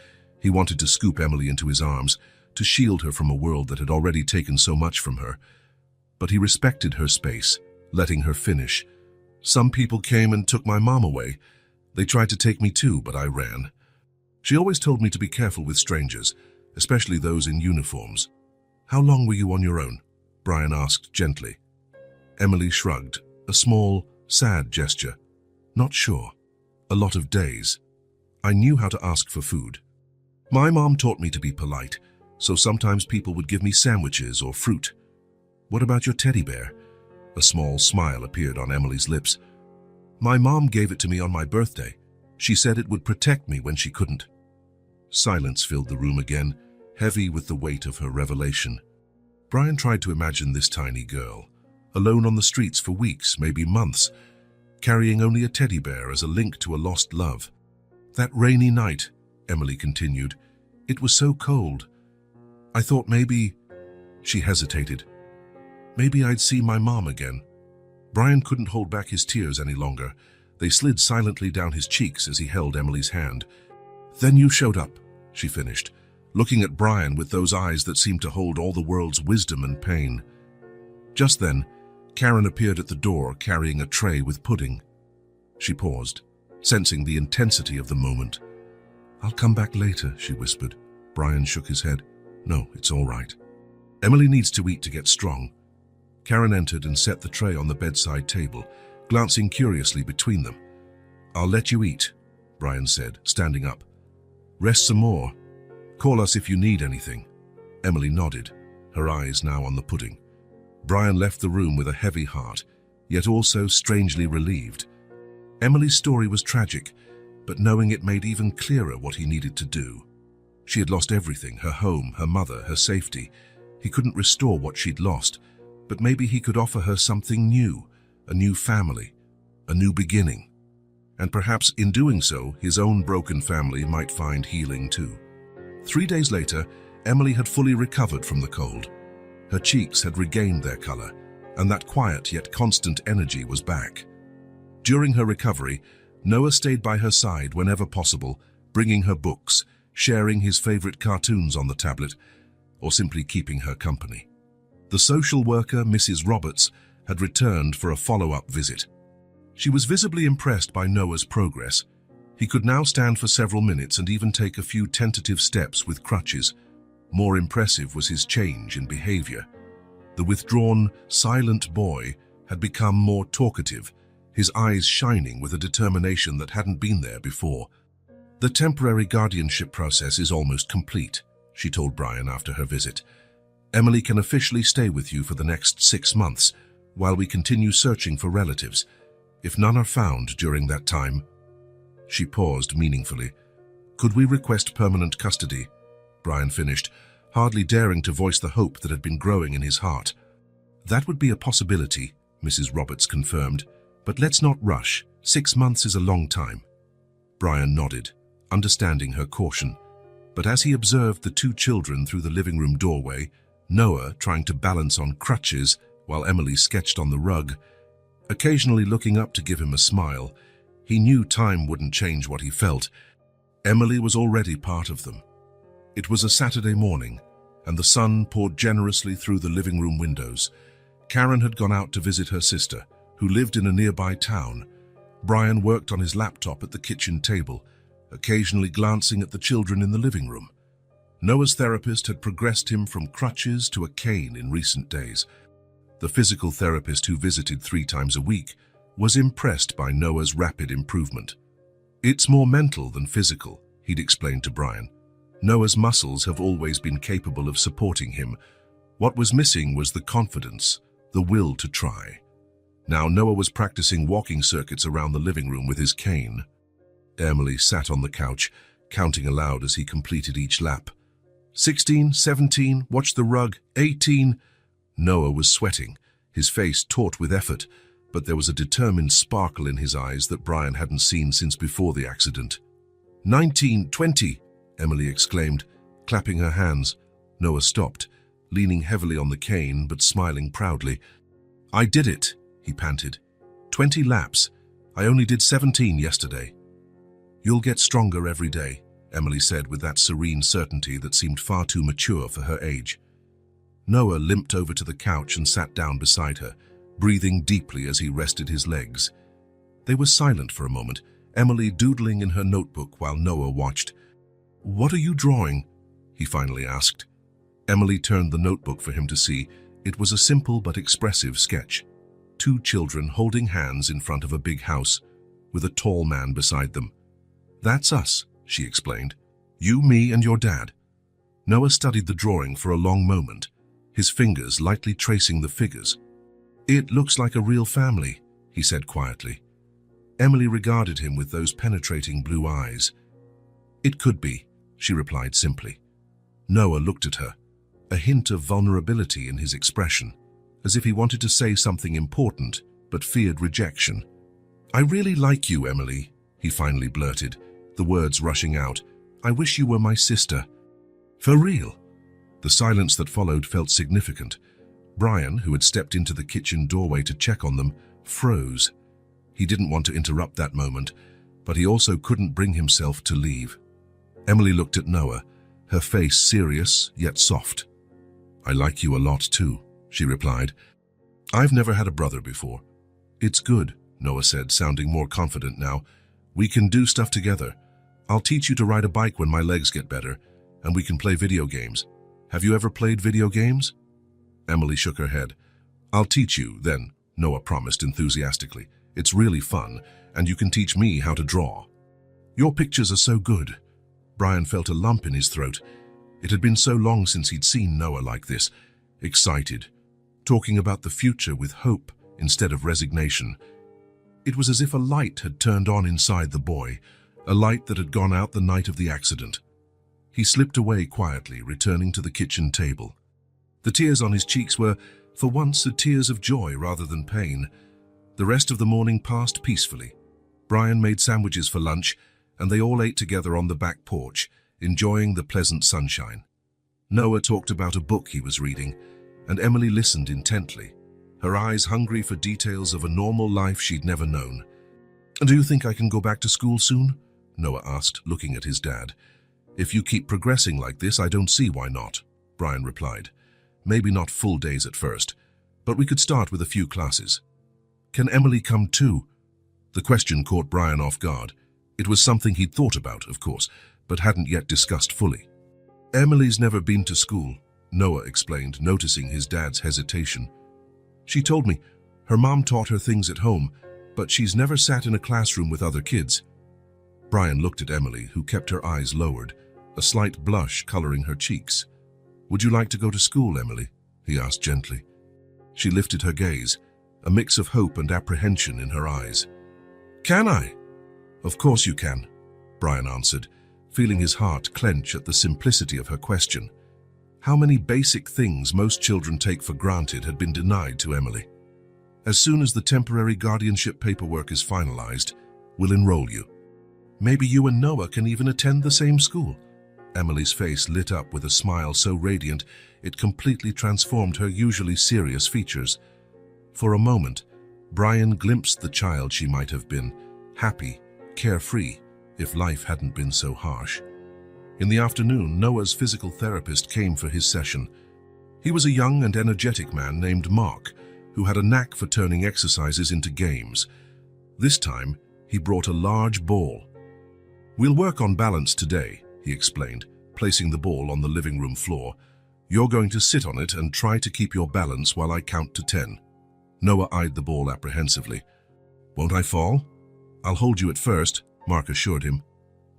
He wanted to scoop Emily into his arms, to shield her from a world that had already taken so much from her. But he respected her space, letting her finish. Some people came and took my mom away. They tried to take me too, but I ran. She always told me to be careful with strangers, especially those in uniforms. How long were you on your own? Brian asked gently. Emily shrugged, a small, sad gesture. Not sure. A lot of days. I knew how to ask for food. My mom taught me to be polite, so sometimes people would give me sandwiches or fruit. What about your teddy bear? A small smile appeared on Emily's lips. My mom gave it to me on my birthday. She said it would protect me when she couldn't. Silence filled the room again, heavy with the weight of her revelation. Brian tried to imagine this tiny girl, alone on the streets for weeks, maybe months, carrying only a teddy bear as a link to a lost love. That rainy night, Emily continued, it was so cold. I thought maybe... She hesitated. Maybe I'd see my mom again. Brian couldn't hold back his tears any longer. They slid silently down his cheeks as he held Emily's hand. Then you showed up, she finished, looking at Brian with those eyes that seemed to hold all the world's wisdom and pain. Just then, Karen appeared at the door carrying a tray with pudding. She paused, sensing the intensity of the moment. I'll come back later, she whispered. Brian shook his head. No, it's all right. Emily needs to eat to get strong. Karen entered and set the tray on the bedside table, glancing curiously between them. I'll let you eat, Brian said, standing up. Rest some more. Call us if you need anything. Emily nodded, her eyes now on the pudding. Brian left the room with a heavy heart, yet also strangely relieved. Emily's story was tragic, but knowing it made even clearer what he needed to do. She had lost everything, her home, her mother, her safety. He couldn't restore what she'd lost, but maybe he could offer her something new, a new family, a new beginning. And perhaps in doing so, his own broken family might find healing too. 3 days later, Emily had fully recovered from the cold. Her cheeks had regained their color, and that quiet yet constant energy was back. During her recovery, Noah stayed by her side whenever possible, bringing her books, sharing his favorite cartoons on the tablet, or simply keeping her company. The social worker, Mrs. Roberts, had returned for a follow-up visit. She was visibly impressed by Noah's progress. He could now stand for several minutes and even take a few tentative steps with crutches. More impressive was his change in behavior. The withdrawn, silent boy had become more talkative, his eyes shining with a determination that hadn't been there before. The temporary guardianship process is almost complete, she told Brian after her visit. Emily can officially stay with you for the next 6 months, while we continue searching for relatives. If none are found during that time... She paused meaningfully. Could we request permanent custody? Brian finished, hardly daring to voice the hope that had been growing in his heart. That would be a possibility, Mrs. Roberts confirmed, but let's not rush. 6 months is a long time. Brian nodded, understanding her caution. But as he observed the 2 children through the living room doorway, Noah trying to balance on crutches while Emily sketched on the rug, occasionally looking up to give him a smile, he knew time wouldn't change what he felt. Emily was already part of them. It was a Saturday morning, and the sun poured generously through the living room windows. Karen had gone out to visit her sister, who lived in a nearby town. Brian worked on his laptop at the kitchen table, occasionally glancing at the children in the living room. Noah's therapist had progressed him from crutches to a cane in recent days. The physical therapist, who visited 3 times a week, was impressed by Noah's rapid improvement. It's more mental than physical, he'd explained to Brian. Noah's muscles have always been capable of supporting him. What was missing was the confidence, the will to try. Now Noah was practicing walking circuits around the living room with his cane. Emily sat on the couch, counting aloud as he completed each lap. 16, 17, watch the rug, 18. Noah was sweating, his face taut with effort, but there was a determined sparkle in his eyes that Brian hadn't seen since before the accident. 19, 20, Emily exclaimed, clapping her hands. Noah stopped, leaning heavily on the cane but smiling proudly. I did it, he panted. 20 laps. I only did 17 yesterday. You'll get stronger every day, Emily said with that serene certainty that seemed far too mature for her age. Noah limped over to the couch and sat down beside her, breathing deeply as he rested his legs. They were silent for a moment, Emily doodling in her notebook while Noah watched. What are you drawing? He finally asked. Emily turned the notebook for him to see. It was a simple but expressive sketch. 2 children holding hands in front of a big house, with a tall man beside them. That's us, she explained. You, me, and your dad. Noah studied the drawing for a long moment, his fingers lightly tracing the figures. "It looks like a real family," he said quietly. Emily regarded him with those penetrating blue eyes. "It could be," she replied simply. Noah looked at her, a hint of vulnerability in his expression, as if he wanted to say something important but feared rejection. "I really like you, Emily," he finally blurted, the words rushing out. "I wish you were my sister." "For real?" The silence that followed felt significant. Brian, who had stepped into the kitchen doorway to check on them, froze. He didn't want to interrupt that moment, but he also couldn't bring himself to leave. Emily looked at Noah, her face serious yet soft. "I like you a lot too," she replied. "I've never had a brother before." "It's good," Noah said, sounding more confident now. "We can do stuff together. I'll teach you to ride a bike when my legs get better, and we can play video games. Have you ever played video games?" Emily shook her head. "I'll teach you, then," Noah promised enthusiastically. "It's really fun, and you can teach me how to draw." "Your pictures are so good." Brian felt a lump in his throat. It had been so long since he'd seen Noah like this, excited, talking about the future with hope instead of resignation. It was as if a light had turned on inside the boy, a light that had gone out the night of the accident. He slipped away quietly, returning to the kitchen table. The tears on his cheeks were, for once, the tears of joy rather than pain. The rest of the morning passed peacefully. Brian made sandwiches for lunch, and they all ate together on the back porch, enjoying the pleasant sunshine. Noah talked about a book he was reading, and Emily listened intently, her eyes hungry for details of a normal life she'd never known. "Do you think I can go back to school soon?" Noah asked, looking at his dad. "If you keep progressing like this, I don't see why not," Brian replied. "Maybe not full days at first, but we could start with a few classes." "Can Emily come too?" The question caught Brian off guard. It was something he'd thought about, of course, but hadn't yet discussed fully. "Emily's never been to school," Noah explained, noticing his dad's hesitation. "She told me her mom taught her things at home, but she's never sat in a classroom with other kids." Brian looked at Emily, who kept her eyes lowered, a slight blush coloring her cheeks. "Would you like to go to school, Emily?" he asked gently. She lifted her gaze, a mix of hope and apprehension in her eyes. "Can I?" "Of course you can," Brian answered, feeling his heart clench at the simplicity of her question. How many basic things most children take for granted had been denied to Emily. "As soon as the temporary guardianship paperwork is finalized, we'll enroll you. Maybe you and Noah can even attend the same school." Emily's face lit up with a smile so radiant it completely transformed her usually serious features. For a moment, Brian glimpsed the child she might have been, happy, carefree, if life hadn't been so harsh. In the afternoon, Noah's physical therapist came for his session. He was a young and energetic man named Mark, who had a knack for turning exercises into games. This time, he brought a large ball. "We'll work on balance today," he explained, placing the ball on the living room floor. "You're going to sit on it and try to keep your balance while I count to 10. Noah eyed the ball apprehensively. "Won't I fall?" "I'll hold you at first," Mark assured him.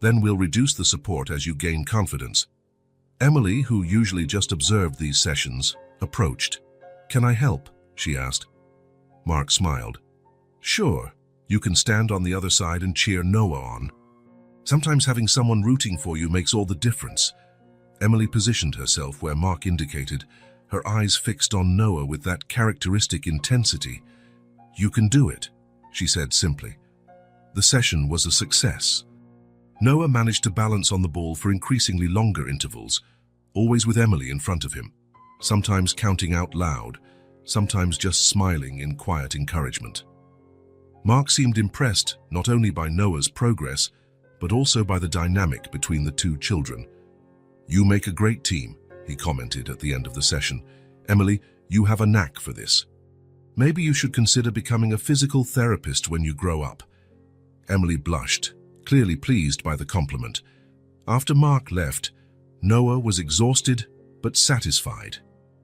"Then we'll reduce the support as you gain confidence." Emily, who usually just observed these sessions, approached. "Can I help?" she asked. Mark smiled. "Sure, you can stand on the other side and cheer Noah on. Sometimes having someone rooting for you makes all the difference." Emily positioned herself where Mark indicated, her eyes fixed on Noah with that characteristic intensity. "You can do it," she said simply. The session was a success. Noah managed to balance on the ball for increasingly longer intervals, always with Emily in front of him, sometimes counting out loud, sometimes just smiling in quiet encouragement. Mark seemed impressed not only by Noah's progress, but also by the dynamic between the two children. "You make a great team," he commented at the end of the session. "Emily, you have a knack for this. Maybe you should consider becoming a physical therapist when you grow up." Emily blushed, clearly pleased by the compliment. After Mark left, Noah was exhausted but satisfied.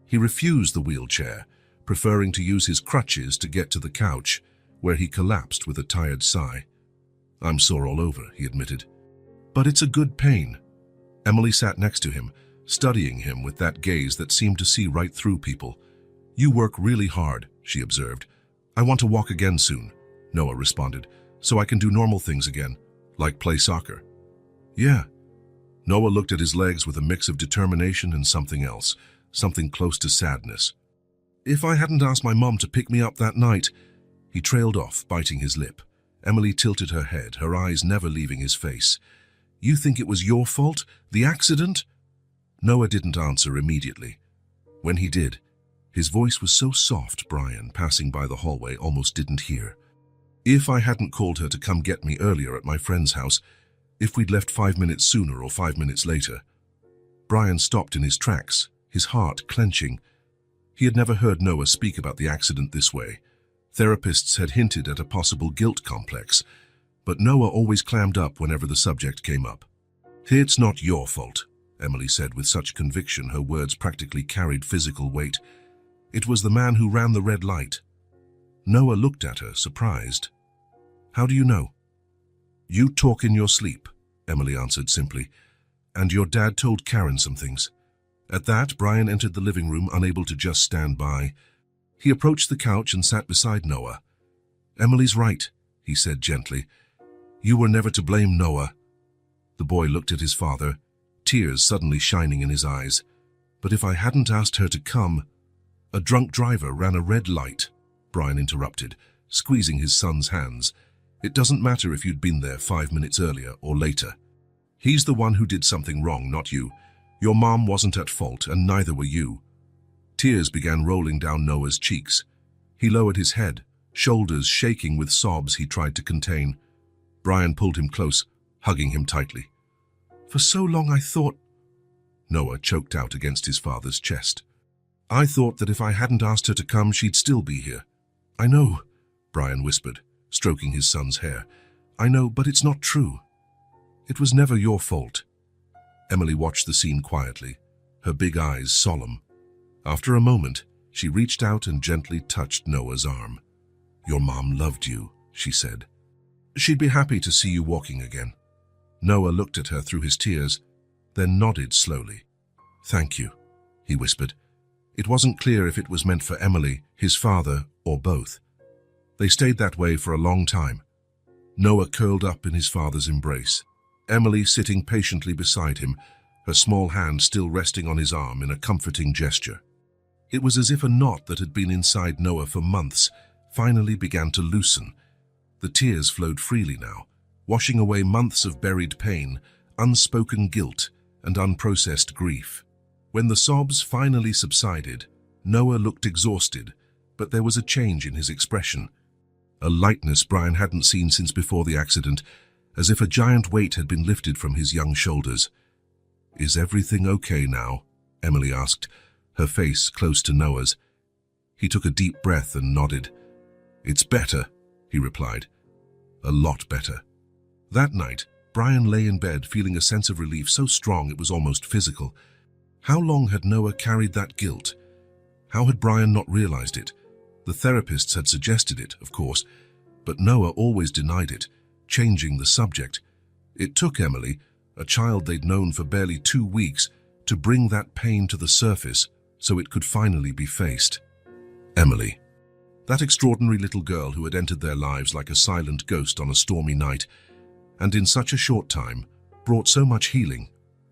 He refused the wheelchair, preferring to use his crutches to get to the couch, where he collapsed with a tired sigh. "I'm sore all over," he admitted. "But it's a good pain." Emily sat next to him, studying him with that gaze that seemed to see right through people. "You work really hard," she observed. "I want to walk again soon," Noah responded, "so I can do normal things again, like play soccer." "Yeah." Noah looked at his legs with a mix of determination and something else, something close to sadness. "If I hadn't asked my mom to pick me up that night—" He trailed off, biting his lip. Emily tilted her head, her eyes never leaving his face. "You think it was your fault? The accident?" Noah didn't answer immediately. When he did, his voice was so soft Brian, passing by the hallway, almost didn't hear. "If I hadn't called her to come get me earlier at my friend's house, if we'd left 5 minutes sooner or 5 minutes later." Brian stopped in his tracks, his heart clenching. He had never heard Noah speak about the accident this way. Therapists had hinted at a possible guilt complex, but Noah always clammed up whenever the subject came up. "It's not your fault," Emily said with such conviction her words practically carried physical weight. "It was the man who ran the red light." Noah looked at her, surprised. "How do you know?" "You talk in your sleep," Emily answered simply. "And your dad told Karen some things." At that, Brian entered the living room, unable to just stand by. He approached the couch and sat beside Noah. "Emily's right," he said gently. "You were never to blame, Noah." The boy looked at his father, tears suddenly shining in his eyes. "But if I hadn't asked her to come—" "A drunk driver ran a red light," Brian interrupted, squeezing his son's hands. "It doesn't matter if you'd been there 5 minutes earlier or later. He's the one who did something wrong, not you. Your mom wasn't at fault, and neither were you." Tears began rolling down Noah's cheeks. He lowered his head, shoulders shaking with sobs he tried to contain. Brian pulled him close, hugging him tightly. "For so long I thought—" Noah choked out against his father's chest. "I thought that if I hadn't asked her to come, she'd still be here." "I know," Brian whispered, stroking his son's hair. "I know, but it's not true. It was never your fault." Emily watched the scene quietly, her big eyes solemn. After a moment, she reached out and gently touched Noah's arm. "Your mom loved you," she said. "She'd be happy to see you walking again." Noah looked at her through his tears, then nodded slowly. "Thank you," he whispered. It wasn't clear if it was meant for Emily, his father, or both. They stayed that way for a long time. Noah curled up in his father's embrace, Emily sitting patiently beside him, her small hand still resting on his arm in a comforting gesture. It was as if a knot that had been inside Noah for months finally began to loosen. The tears flowed freely now, washing away months of buried pain, unspoken guilt, and unprocessed grief. When the sobs finally subsided, Noah looked exhausted, but there was a change in his expression. A lightness Brian hadn't seen since before the accident, as if a giant weight had been lifted from his young shoulders. "Is everything okay now?" Emily asked, her face close to Noah's. He took a deep breath and nodded. "It's better," he replied. "A lot better." That night, Brian lay in bed feeling a sense of relief so strong it was almost physical. How long had Noah carried that guilt? How had Brian not realized it? The therapists had suggested it, of course, but Noah always denied it, changing the subject. It took Emily, a child they'd known for barely 2 weeks, to bring that pain to the surface so it could finally be faced. Emily. That extraordinary little girl who had entered their lives like a silent ghost on a stormy night, and in such a short time brought so much healing,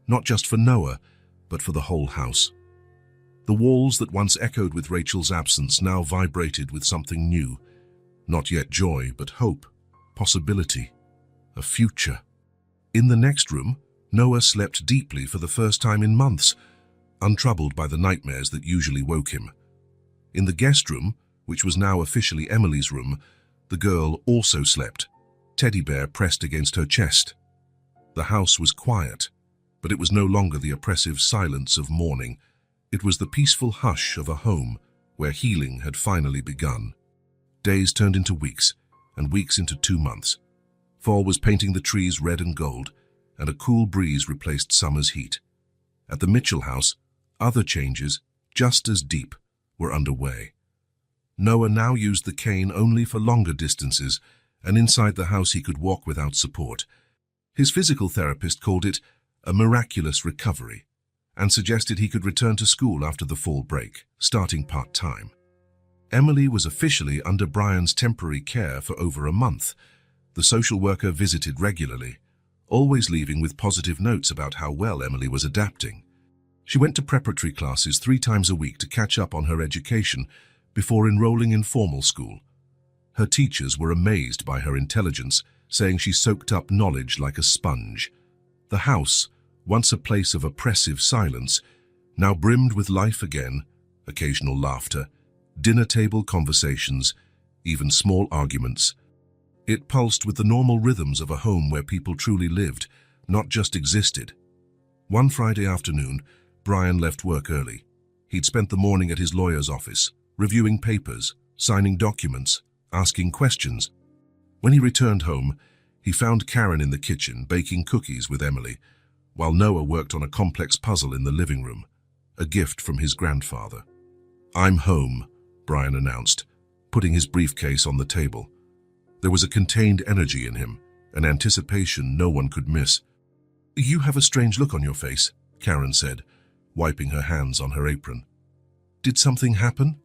not just for Noah, but for the whole house. The walls that once echoed with Rachel's absence now vibrated with something new. Not yet joy, but hope, possibility, a future. In the next room, Noah slept deeply for the first time in months, untroubled by the nightmares that usually woke him. In the guest room, which was now officially Emily's room, the girl also slept, teddy bear pressed against her chest. The house was quiet, but it was no longer the oppressive silence of mourning. It was the peaceful hush of a home where healing had finally begun. Days turned into weeks, and weeks into 2 months. Fall was painting the trees red and gold, and a cool breeze replaced summer's heat. At the Mitchell house, other changes, just as deep, were underway. Noah now used the cane only for longer distances, and inside the house he could walk without support. His physical therapist called it a miraculous recovery, and suggested he could return to school after the fall break, starting part-time. Emily was officially under Brian's temporary care for over a month. The social worker visited regularly, always leaving with positive notes about how well Emily was adapting. She went to preparatory classes 3 times a week to catch up on her education before enrolling in formal school. Her teachers were amazed by her intelligence, saying she soaked up knowledge like a sponge. The house, once a place of oppressive silence, now brimmed with life again, occasional laughter, dinner table conversations, even small arguments. It pulsed with the normal rhythms of a home where people truly lived, not just existed. One Friday afternoon, Brian left work early. He'd spent the morning at his lawyer's office, reviewing papers, signing documents, asking questions. When he returned home, he found Karen in the kitchen baking cookies with Emily, while Noah worked on a complex puzzle in the living room, a gift from his grandfather. "I'm home," Brian announced, putting his briefcase on the table. There was a contained energy in him, an anticipation no one could miss. "You have a strange look on your face," Karen said, wiping her hands on her apron. "Did something happen?"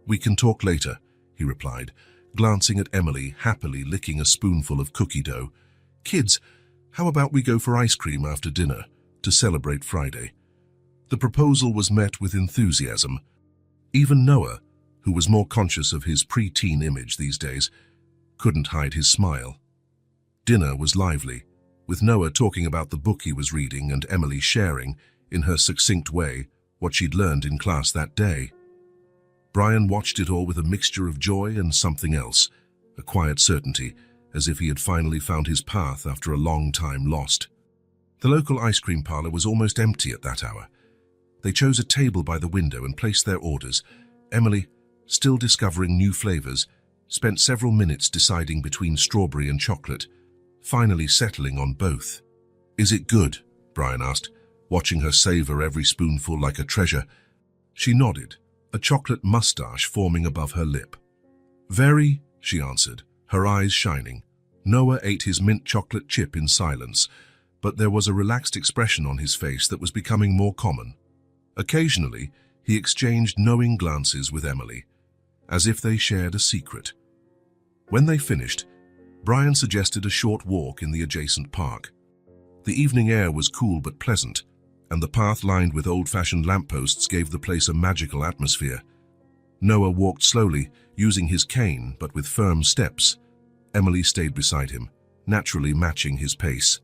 "We can talk later," he replied, glancing at Emily happily licking a spoonful of cookie dough. "Kids, how about we go for ice cream after dinner to celebrate Friday?" The proposal was met with enthusiasm. Even Noah, who was more conscious of his pre-teen image these days, couldn't hide his smile. Dinner was lively, with Noah talking about the book he was reading and Emily sharing, in her succinct way, what she'd learned in class that day. Brian watched it all with a mixture of joy and something else, a quiet certainty, as if he had finally found his path after a long time lost. The local ice cream parlor was almost empty at that hour. They chose a table by the window and placed their orders. Emily, still discovering new flavors, spent several minutes deciding between strawberry and chocolate, finally settling on both. "Is it good?" Brian asked, watching her savor every spoonful like a treasure. She nodded, a chocolate mustache forming above her lip. "Very," she answered, her eyes shining. Noah ate his mint chocolate chip in silence, but there was a relaxed expression on his face that was becoming more common. Occasionally, he exchanged knowing glances with Emily, as if they shared a secret. When they finished, Brian suggested a short walk in the adjacent park. The evening air was cool but pleasant, and the path lined with old-fashioned lampposts gave the place a magical atmosphere. Noah walked slowly, using his cane but with firm steps. Emily stayed beside him, naturally matching his pace.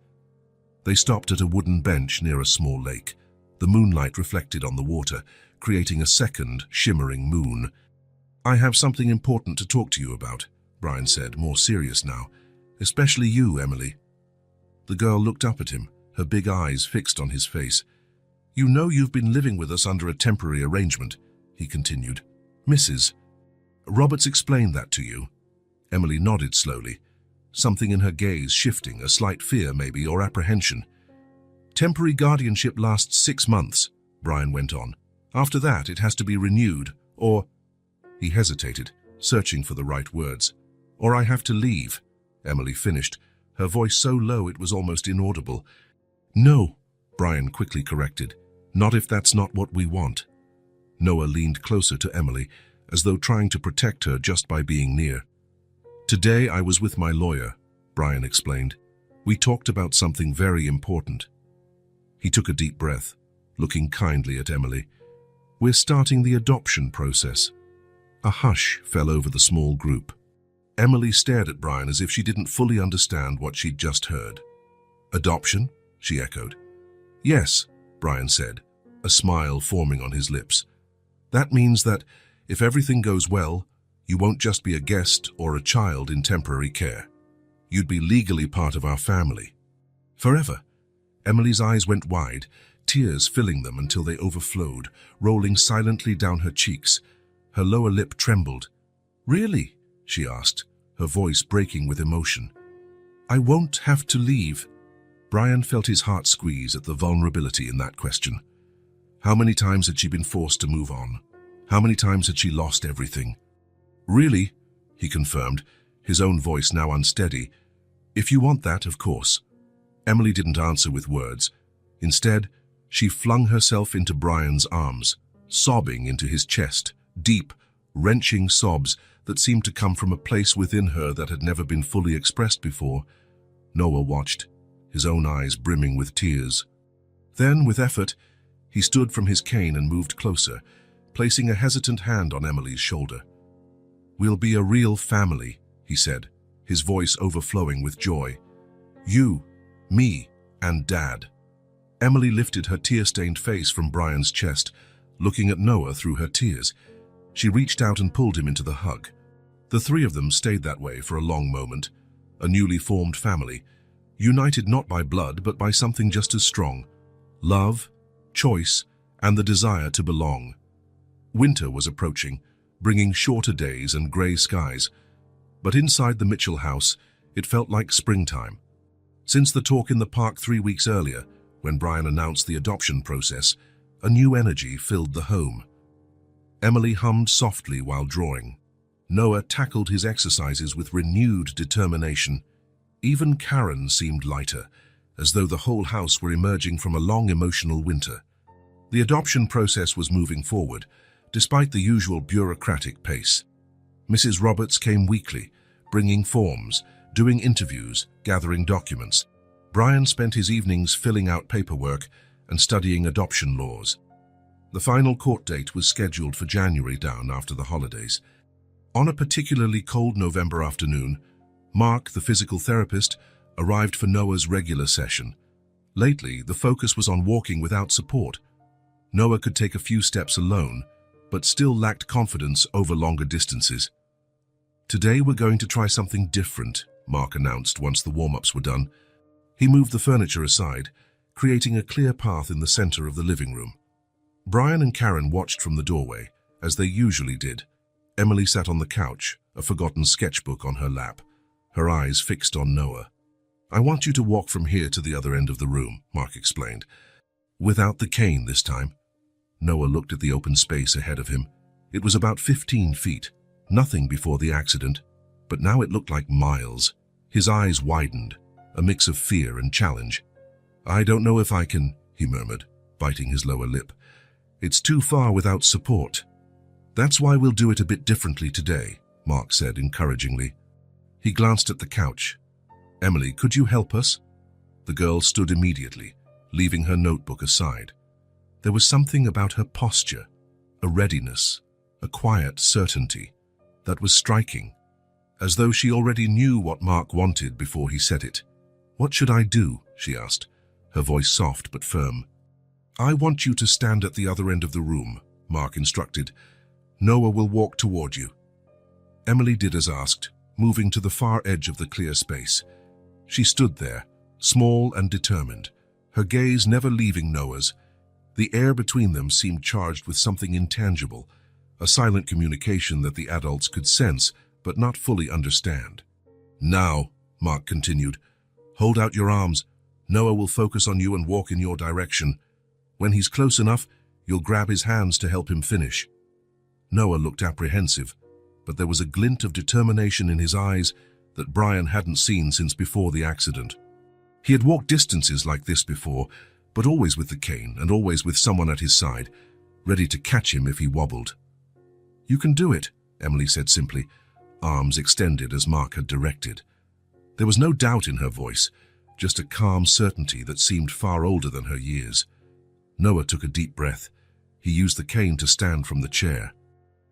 They stopped at a wooden bench near a small lake. The moonlight reflected on the water, creating a second, shimmering moon. "I have something important to talk to you about," Brian said, more serious now. "Especially you, Emily." The girl looked up at him, her big eyes fixed on his face. "You know you've been living with us under a temporary arrangement," he continued. "Mrs. Roberts explained that to you?" Emily nodded slowly, something in her gaze shifting, a slight fear maybe, or apprehension. "Temporary guardianship lasts 6 months," Brian went on. "After that, it has to be renewed, or—" He hesitated, searching for the right words. "Or I have to leave," Emily finished, her voice so low it was almost inaudible. "No," Brian quickly corrected. "Not if that's not what we want." Noah leaned closer to Emily, as though trying to protect her just by being near. "Today I was with my lawyer," Brian explained. "We talked about something very important." He took a deep breath, looking kindly at Emily. "We're starting the adoption process." A hush fell over the small group. Emily stared at Brian as if she didn't fully understand what she'd just heard. "Adoption?" she echoed. "Yes," Brian said, a smile forming on his lips. "That means that, if everything goes well, you won't just be a guest or a child in temporary care. You'd be legally part of our family. Forever." Emily's eyes went wide, tears filling them until they overflowed, rolling silently down her cheeks. Her lower lip trembled. "Really?" she asked, her voice breaking with emotion. "I won't have to leave." Brian felt his heart squeeze at the vulnerability in that question. How many times had she been forced to move on? How many times had she lost everything? "Really?" he confirmed, his own voice now unsteady. "If you want that, of course." Emily didn't answer with words. Instead, She flung herself into Brian's arms, sobbing into his chest, deep, wrenching sobs that seemed to come from a place within her that had never been fully expressed before. Noah watched, his own eyes brimming with tears. Then, with effort, he stood from his cane and moved closer, placing a hesitant hand on Emily's shoulder. "We'll be a real family," he said, his voice overflowing with joy. "You, me, and Dad." Emily lifted her tear-stained face from Brian's chest, looking at Noah through her tears. She reached out and pulled him into the hug. The three of them stayed that way for a long moment, a newly formed family, united not by blood but by something just as strong: love, choice, and the desire to belong. Winter was approaching, bringing shorter days and grey skies, but inside the Mitchell house, it felt like springtime. Since the talk in the park 3 weeks earlier, when Brian announced the adoption process, a new energy filled the home. Emily hummed softly while drawing. Noah tackled his exercises with renewed determination. Even Karen seemed lighter, as though the whole house were emerging from a long emotional winter. The adoption process was moving forward, despite the usual bureaucratic pace. Mrs. Roberts came weekly, bringing forms, doing interviews, gathering documents. Brian spent his evenings filling out paperwork and studying adoption laws. The final court date was scheduled for January down after the holidays. On a particularly cold November afternoon, Mark, the physical therapist, arrived for Noah's regular session. Lately, the focus was on walking without support. Noah could take a few steps alone, but still lacked confidence over longer distances. "Today we're going to try something different," Mark announced once the warm-ups were done. He moved the furniture aside, creating a clear path in the center of the living room. Brian and Karen watched from the doorway, as they usually did. Emily sat on the couch, a forgotten sketchbook on her lap, her eyes fixed on Noah. "I want you to walk from here to the other end of the room," Mark explained. "Without the cane this time." Noah looked at the open space ahead of him. It was about 15 feet, nothing before the accident, but now it looked like miles. His eyes widened, a mix of fear and challenge. "I don't know if I can," he murmured, biting his lower lip. "It's too far without support." "That's why we'll do it a bit differently today," Mark said encouragingly. He glanced at the couch. "Emily, could you help us?" The girl stood immediately, leaving her notebook aside. There was something about her posture, a readiness, a quiet certainty, that was striking, as though she already knew what Mark wanted before he said it. "What should I do?" she asked, her voice soft but firm. "I want you to stand at the other end of the room," Mark instructed. "Noah will walk toward you." Emily did as asked, moving to the far edge of the clear space. She stood there, small and determined, her gaze never leaving Noah's. The air between them seemed charged with something intangible, a silent communication that the adults could sense but not fully understand. "Now," Mark continued, "hold out your arms. Noah will focus on you and walk in your direction. When he's close enough, you'll grab his hands to help him finish." Noah looked apprehensive, but there was a glint of determination in his eyes that Brian hadn't seen since before the accident. He had walked distances like this before, but always with the cane and always with someone at his side, ready to catch him if he wobbled. "You can do it," Emily said simply, arms extended as Mark had directed. There was no doubt in her voice, just a calm certainty that seemed far older than her years. Noah took a deep breath. He used the cane to stand from the chair.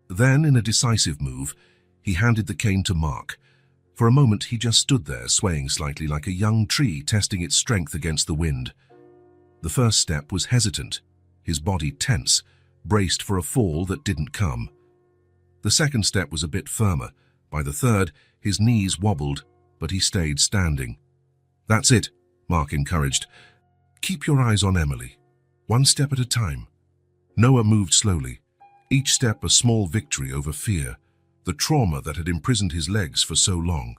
Then, in a decisive move, he handed the cane to Mark. For a moment, he just stood there, swaying slightly like a young tree testing its strength against the wind. The first step was hesitant, his body tense, braced for a fall that didn't come. The second step was a bit firmer. By the third, his knees wobbled, but he stayed standing. "That's it," Mark encouraged. "Keep your eyes on Emily. One step at a time." Noah moved slowly, each step a small victory over fear, the trauma that had imprisoned his legs for so long.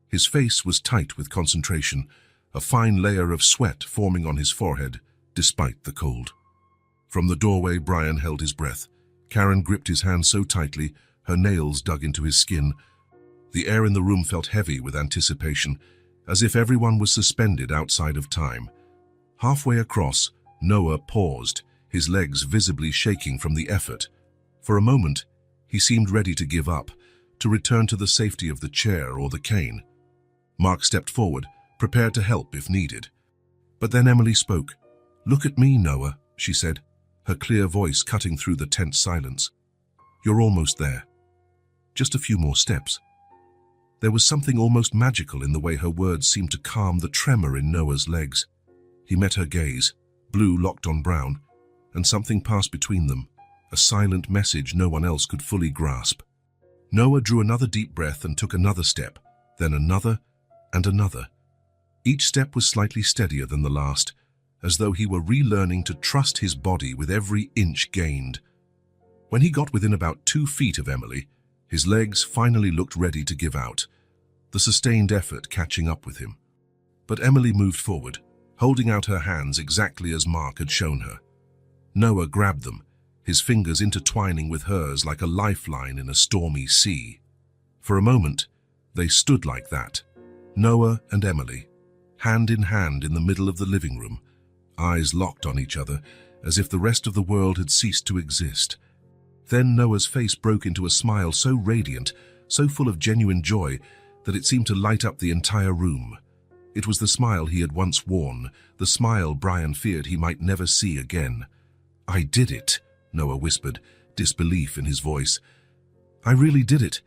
His face was tight with concentration, a fine layer of sweat forming on his forehead, despite the cold. From the doorway, Brian held his breath. Karen gripped his hand so tightly, her nails dug into his skin. The air in the room felt heavy with anticipation, as if everyone was suspended outside of time. Halfway across, Noah paused, his legs visibly shaking from the effort. For a moment, he seemed ready to give up, to return to the safety of the chair or the cane. Mark stepped forward, prepared to help if needed. But then Emily spoke. "Look at me, Noah," she said, her clear voice cutting through the tense silence. "You're almost there. Just a few more steps." There was something almost magical in the way her words seemed to calm the tremor in Noah's legs. He met her gaze, blue locked on brown, and something passed between them, a silent message no one else could fully grasp. Noah drew another deep breath and took another step, then another and another. Each step was slightly steadier than the last, as though he were relearning to trust his body with every inch gained. When he got within about 2 feet of Emily, his legs finally looked ready to give out, the sustained effort catching up with him. But Emily moved forward, holding out her hands exactly as Mark had shown her. Noah grabbed them, his fingers intertwining with hers like a lifeline in a stormy sea. For a moment, they stood like that, Noah and Emily, hand in hand in the middle of the living room, eyes locked on each other, as if the rest of the world had ceased to exist. Then Noah's face broke into a smile so radiant, so full of genuine joy, that it seemed to light up the entire room. It was the smile he had once worn, the smile Brian feared he might never see again. "I did it," Noah whispered, disbelief in his voice. "I really did it."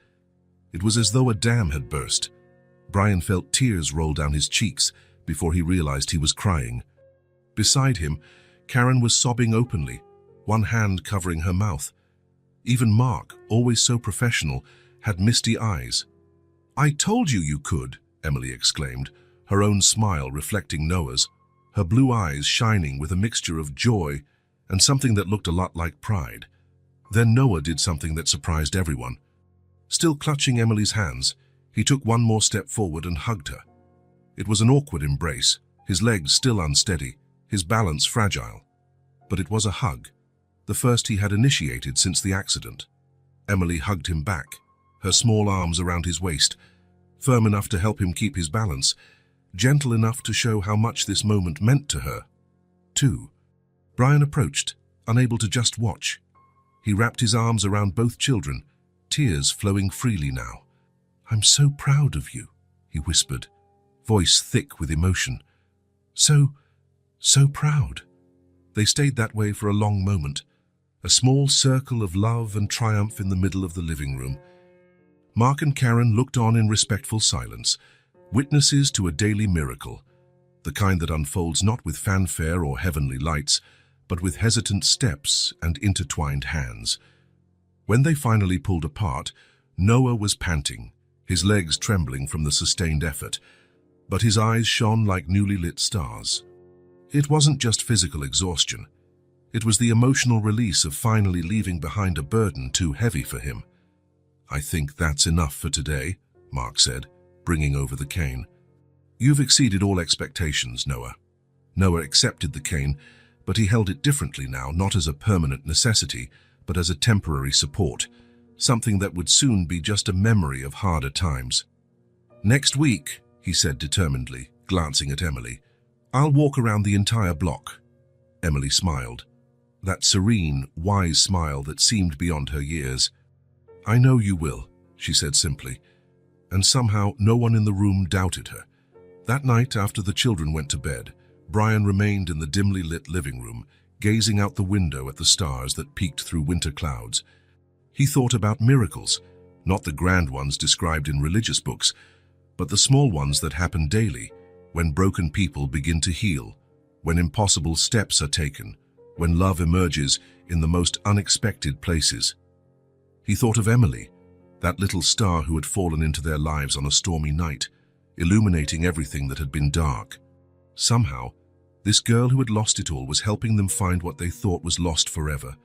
It was as though a dam had burst. Brian felt tears roll down his cheeks before he realized he was crying. Beside him, Karen was sobbing openly, one hand covering her mouth. Even Mark, always so professional, had misty eyes. "I told you you could," Emily exclaimed, her own smile reflecting Noah's, her blue eyes shining with a mixture of joy and something that looked a lot like pride. Then Noah did something that surprised everyone. Still clutching Emily's hands, he took one more step forward and hugged her. It was an awkward embrace, his legs still unsteady, his balance fragile. But it was a hug, the first he had initiated since the accident. Emily hugged him back, her small arms around his waist, firm enough to help him keep his balance, gentle enough to show how much this moment meant to her, too. Brian approached, unable to just watch. He wrapped his arms around both children, tears flowing freely now. "I'm so proud of you," he whispered, voice thick with emotion. So proud." They stayed that way for a long moment, a small circle of love and triumph in the middle of the living room. Mark and Karen looked on in respectful silence, witnesses to a daily miracle, the kind that unfolds not with fanfare or heavenly lights, but with hesitant steps and intertwined hands. When they finally pulled apart, Noah was panting, his legs trembling from the sustained effort, but his eyes shone like newly lit stars. It wasn't just physical exhaustion. It was the emotional release of finally leaving behind a burden too heavy for him. "I think that's enough for today," Mark said, bringing over the cane. "You've exceeded all expectations, Noah." Noah accepted the cane, but he held it differently now, not as a permanent necessity, but as a temporary support, something that would soon be just a memory of harder times. "Next week," he said determinedly, glancing at Emily, "I'll walk around the entire block." Emily smiled, that serene, wise smile that seemed beyond her years. "I know you will," she said simply, and somehow no one in the room doubted her. That night, after the children went to bed, Brian remained in the dimly lit living room, gazing out the window at the stars that peeked through winter clouds. He thought about miracles, not the grand ones described in religious books, but the small ones that happen daily, when broken people begin to heal, when impossible steps are taken, when love emerges in the most unexpected places. He thought of Emily, that little star who had fallen into their lives on a stormy night, illuminating everything that had been dark. Somehow, this girl who had lost it all was helping them find what they thought was lost forever.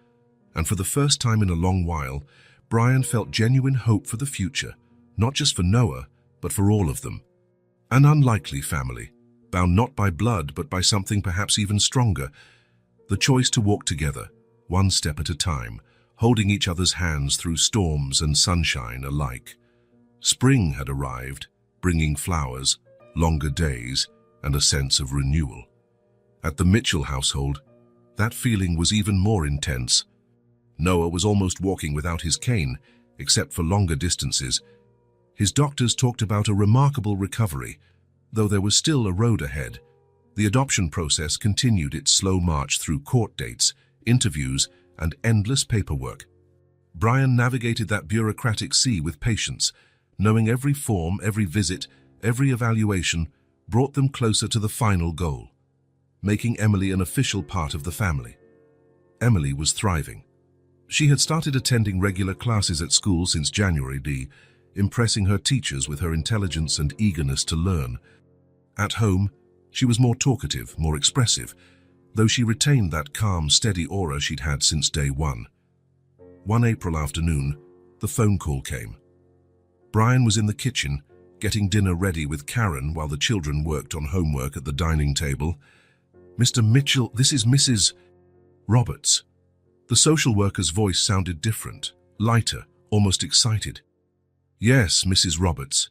And for the first time in a long while, Brian felt genuine hope for the future, not just for Noah, but for all of them. An unlikely family, bound not by blood but by something perhaps even stronger. The choice to walk together, one step at a time, holding each other's hands through storms and sunshine alike. Spring had arrived, bringing flowers, longer days, and a sense of renewal. At the Mitchell household, That feeling was even more intense. Noah was almost walking without his cane, except for longer distances. His doctors talked about a remarkable recovery, though there was still a road ahead. The adoption process continued its slow march through court dates, interviews, and endless paperwork. Brian navigated that bureaucratic sea with patience, knowing every form, every visit, every evaluation brought them closer to the final goal, making Emily an official part of the family. Emily was thriving. She had started attending regular classes at school since January, impressing her teachers with her intelligence and eagerness to learn. At home, she was more talkative, more expressive, though she retained that calm, steady aura she'd had since day one. One April afternoon, the phone call came. Brian was in the kitchen, getting dinner ready with Karen while the children worked on homework at the dining table. "Mr. Mitchell, this is Mrs. Roberts." The social worker's voice sounded different, lighter, almost excited. "Yes, Mrs. Roberts.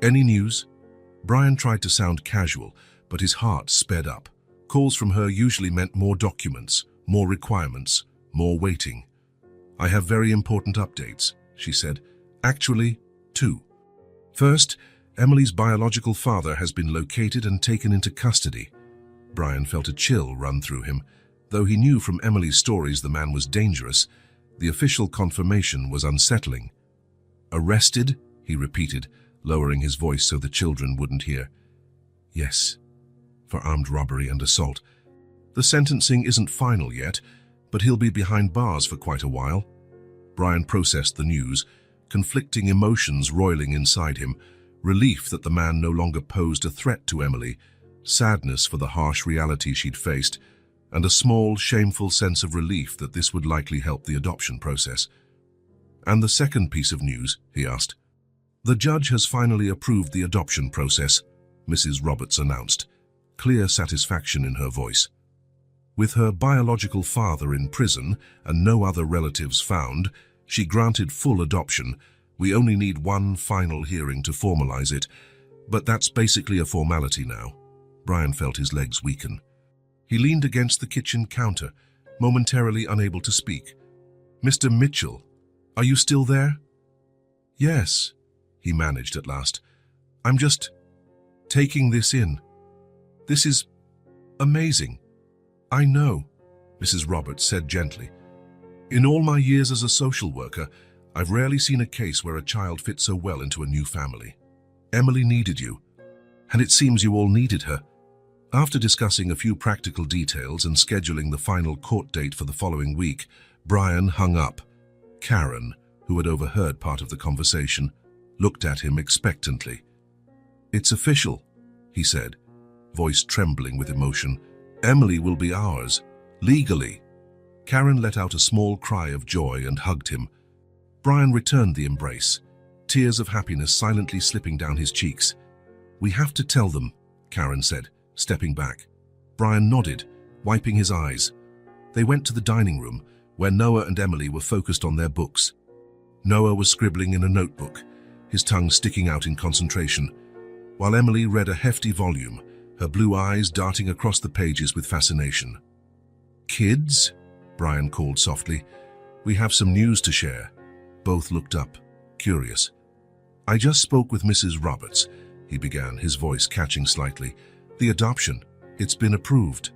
Any news?" Brian tried to sound casual, but his heart sped up. Calls from her usually meant more documents, more requirements, more waiting. "I have very important updates," she said. "Actually, two. First, Emily's biological father has been located and taken into custody." Brian felt a chill run through him. Though he knew from Emily's stories the man was dangerous, the official confirmation was unsettling. "Arrested?" he repeated, lowering his voice so the children wouldn't hear. "Yes, for armed robbery and assault. The sentencing isn't final yet, but he'll be behind bars for quite a while." Brian processed the news, conflicting emotions roiling inside him, relief that the man no longer posed a threat to Emily, sadness for the harsh reality she'd faced, and a small, shameful sense of relief that this would likely help the adoption process. "And the second piece of news?" he asked. "The judge has finally approved the adoption process," Mrs. Roberts announced, clear satisfaction in her voice. With her biological father in prison and no other relatives found, she granted full adoption. "We only need one final hearing to formalize it, but that's basically a formality now." Brian felt his legs weaken. He leaned against the kitchen counter, momentarily unable to speak. "Mr. Mitchell, are you still there?" "Yes," he managed at last. "I'm just taking this in. This is amazing." "I know," Mrs. Roberts said gently. "In all my years as a social worker, I've rarely seen a case where a child fits so well into a new family. Emily needed you, and it seems you all needed her." After discussing a few practical details and scheduling the final court date for the following week, Brian hung up. Karen, who had overheard part of the conversation, looked at him expectantly. "It's official," he said, voice trembling with emotion. "Emily will be ours, legally." Karen let out a small cry of joy and hugged him. Brian returned the embrace, tears of happiness silently slipping down his cheeks. "We have to tell them," Karen said, stepping back. Brian nodded, wiping his eyes. They went to the dining room, where Noah and Emily were focused on their books. Noah was scribbling in a notebook, his tongue sticking out in concentration, while Emily read a hefty volume, her blue eyes darting across the pages with fascination. "Kids?" Brian called softly. "We have some news to share." Both looked up, curious. "I just spoke with Mrs. Roberts," he began, his voice catching slightly. "The adoption, it's been approved.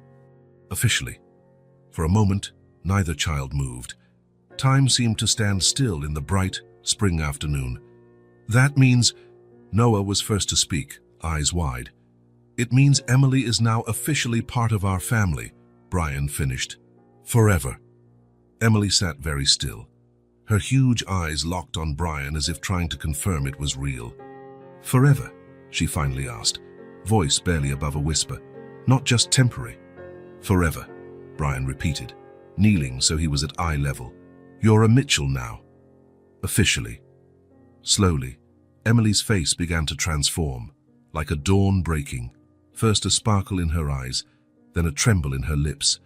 Officially." For a moment, neither child moved. Time seemed to stand still in the bright, spring afternoon. "That means," Noah was first to speak, eyes wide. "It means Emily is now officially part of our family," Brian finished. "Forever." Emily sat very still, her huge eyes locked on Brian as if trying to confirm it was real. "Forever?" she finally asked, voice barely above a whisper. "Not just temporary." "Forever," Brian repeated, kneeling so he was at eye level. "You're a Mitchell now. Officially." Slowly, Emily's face began to transform, like a dawn breaking. First a sparkle in her eyes, then a tremble in her lips,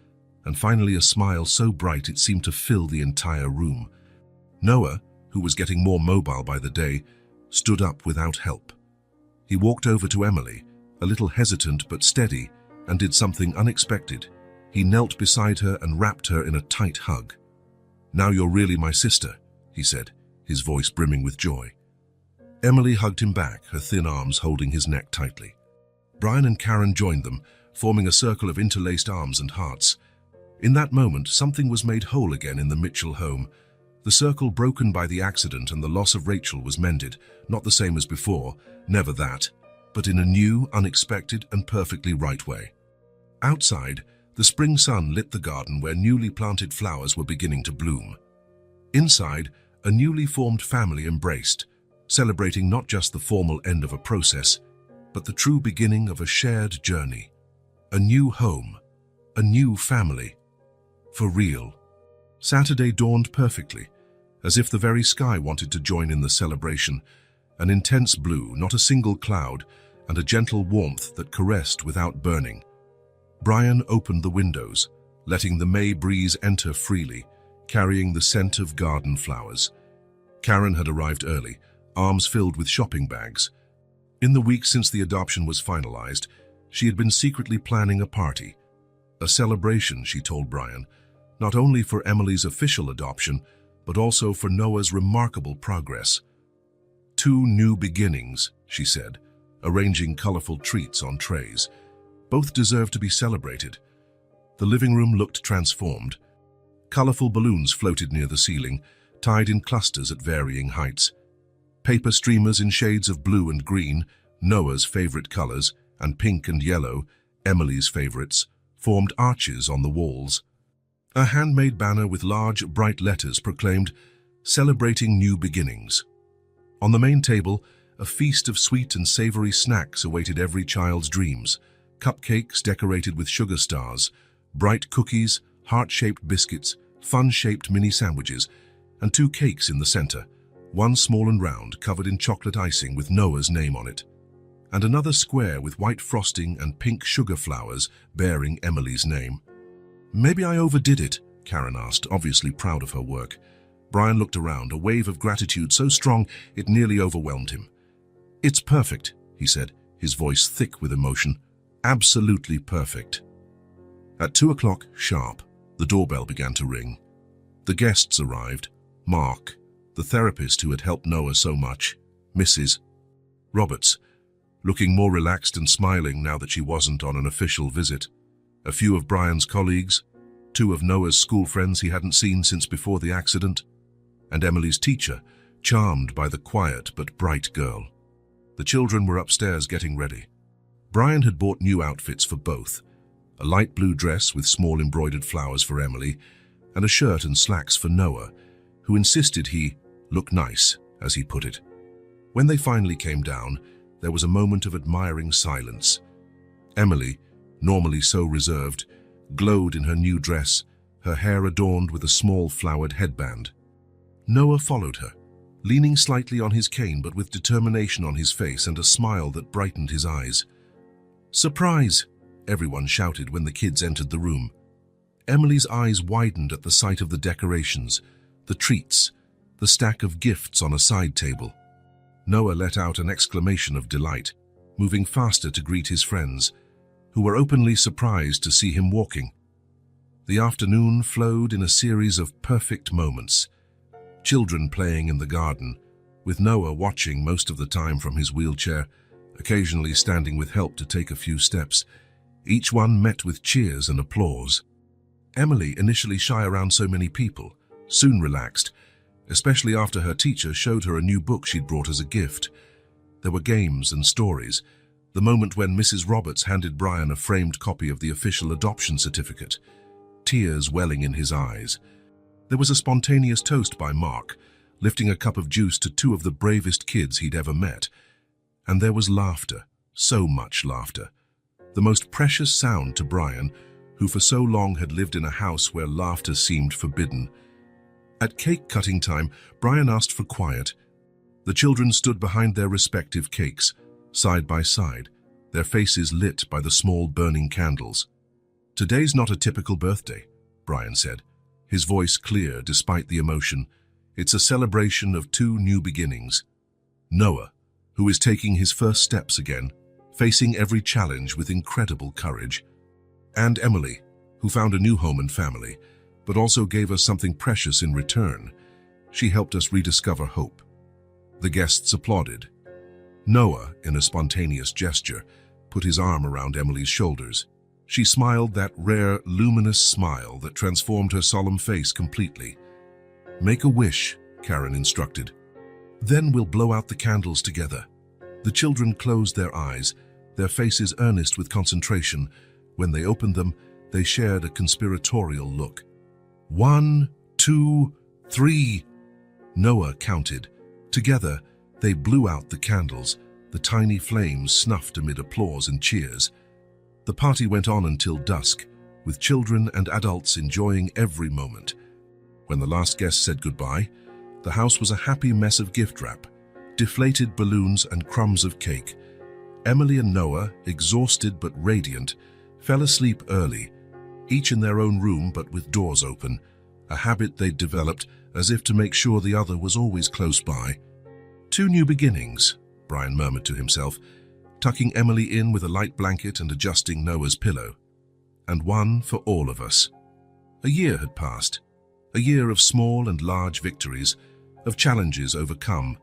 and finally a smile so bright it seemed to fill the entire room. Noah, who was getting more mobile by the day, stood up without help. He walked over to Emily, a little hesitant but steady, and did something unexpected. He knelt beside her and wrapped her in a tight hug. "Now you're really my sister," he said, his voice brimming with joy. Emily hugged him back, her thin arms holding his neck tightly. Brian and Karen joined them, forming a circle of interlaced arms and hearts. In that moment, something was made whole again in the Mitchell home. The circle broken by the accident and the loss of Rachel was mended, not the same as before, never that, but in a new, unexpected, and perfectly right way. Outside, the spring sun lit the garden where newly planted flowers were beginning to bloom. Inside, a newly formed family embraced, celebrating not just the formal end of a process, but the true beginning of a shared journey. A new home, a new family. For real. Saturday dawned perfectly, as if the very sky wanted to join in the celebration. An intense blue, not a single cloud, and a gentle warmth that caressed without burning. Brian opened the windows, letting the May breeze enter freely, carrying the scent of garden flowers. Karen had arrived early, arms filled with shopping bags. In the week since the adoption was finalized, she had been secretly planning a party. A celebration, she told Brian, not only for Emily's official adoption, but also for Noah's remarkable progress. 2 new beginnings, she said, arranging colorful treats on trays. Both deserve to be celebrated. The living room looked transformed. Colorful balloons floated near the ceiling, tied in clusters at varying heights. Paper streamers in shades of blue and green, Noah's favorite colors, and pink and yellow, Emily's favorites, formed arches on the walls. A handmade banner with large, bright letters proclaimed, "Celebrating New Beginnings." On the main table, a feast of sweet and savory snacks awaited every child's dreams. Cupcakes decorated with sugar stars, bright cookies, heart-shaped biscuits, fun-shaped mini sandwiches, and 2 cakes in the center, one small and round, covered in chocolate icing with Noah's name on it, and another square with white frosting and pink sugar flowers bearing Emily's name. "Maybe I overdid it?" Karen asked, obviously proud of her work. Brian looked around, a wave of gratitude so strong it nearly overwhelmed him. "It's perfect," he said, his voice thick with emotion. "Absolutely perfect." At 2 o'clock sharp, the doorbell began to ring. The guests arrived. Mark, the therapist who had helped Noah so much, Mrs. Roberts, looking more relaxed and smiling now that she wasn't on an official visit. A few of Brian's colleagues, 2 of Noah's school friends he hadn't seen since before the accident, and Emily's teacher, charmed by the quiet but bright girl. The children were upstairs getting ready. Brian had bought new outfits for both, a light blue dress with small embroidered flowers for Emily, and a shirt and slacks for Noah, who insisted he look nice, as he put it. When they finally came down, there was a moment of admiring silence. Emily, normally so reserved, glowed in her new dress, her hair adorned with a small flowered headband. Noah followed her, leaning slightly on his cane but with determination on his face and a smile that brightened his eyes. "Surprise!" everyone shouted when the kids entered the room. Emily's eyes widened at the sight of the decorations, the treats, the stack of gifts on a side table. Noah let out an exclamation of delight, moving faster to greet his friends, who were openly surprised to see him walking. The afternoon flowed in a series of perfect moments. Children playing in the garden, with Noah watching most of the time from his wheelchair, occasionally standing with help to take a few steps. Each one met with cheers and applause. Emily, initially shy around so many people, soon relaxed, especially after her teacher showed her a new book she'd brought as a gift. There were games and stories. The moment when Mrs. Roberts handed Brian a framed copy of the official adoption certificate, tears welling in his eyes. There was a spontaneous toast by Mark, lifting a cup of juice to 2 of the bravest kids he'd ever met. And there was laughter, so much laughter. The most precious sound to Brian, who for so long had lived in a house where laughter seemed forbidden. At cake-cutting time, Brian asked for quiet. The children stood behind their respective cakes, side by side, their faces lit by the small burning candles. "Today's not a typical birthday," Brian said, his voice clear despite the emotion. "It's a celebration of 2 new beginnings. Noah, who is taking his first steps again, facing every challenge with incredible courage. And Emily, who found a new home and family, but also gave us something precious in return. She helped us rediscover hope. The guests applauded. Noah, in a spontaneous gesture, put his arm around Emily's shoulders. She smiled that rare, luminous smile that transformed her solemn face completely. "Make a wish," Karen instructed. "Then we'll blow out the candles together." The children closed their eyes, their faces earnest with concentration. When they opened them, they shared a conspiratorial look. 1, 2, 3. Noah counted. Together, they blew out the candles, the tiny flames snuffed amid applause and cheers. The party went on until dusk, with children and adults enjoying every moment. When the last guest said goodbye, the house was a happy mess of gift wrap, deflated balloons and crumbs of cake. Emily and Noah, exhausted but radiant, fell asleep early, each in their own room but with doors open, a habit they'd developed as if to make sure the other was always close by. 2 new beginnings, Brian murmured to himself, tucking Emily in with a light blanket and adjusting Noah's pillow. And one for all of us. A year had passed, a year of small and large victories, of challenges overcome,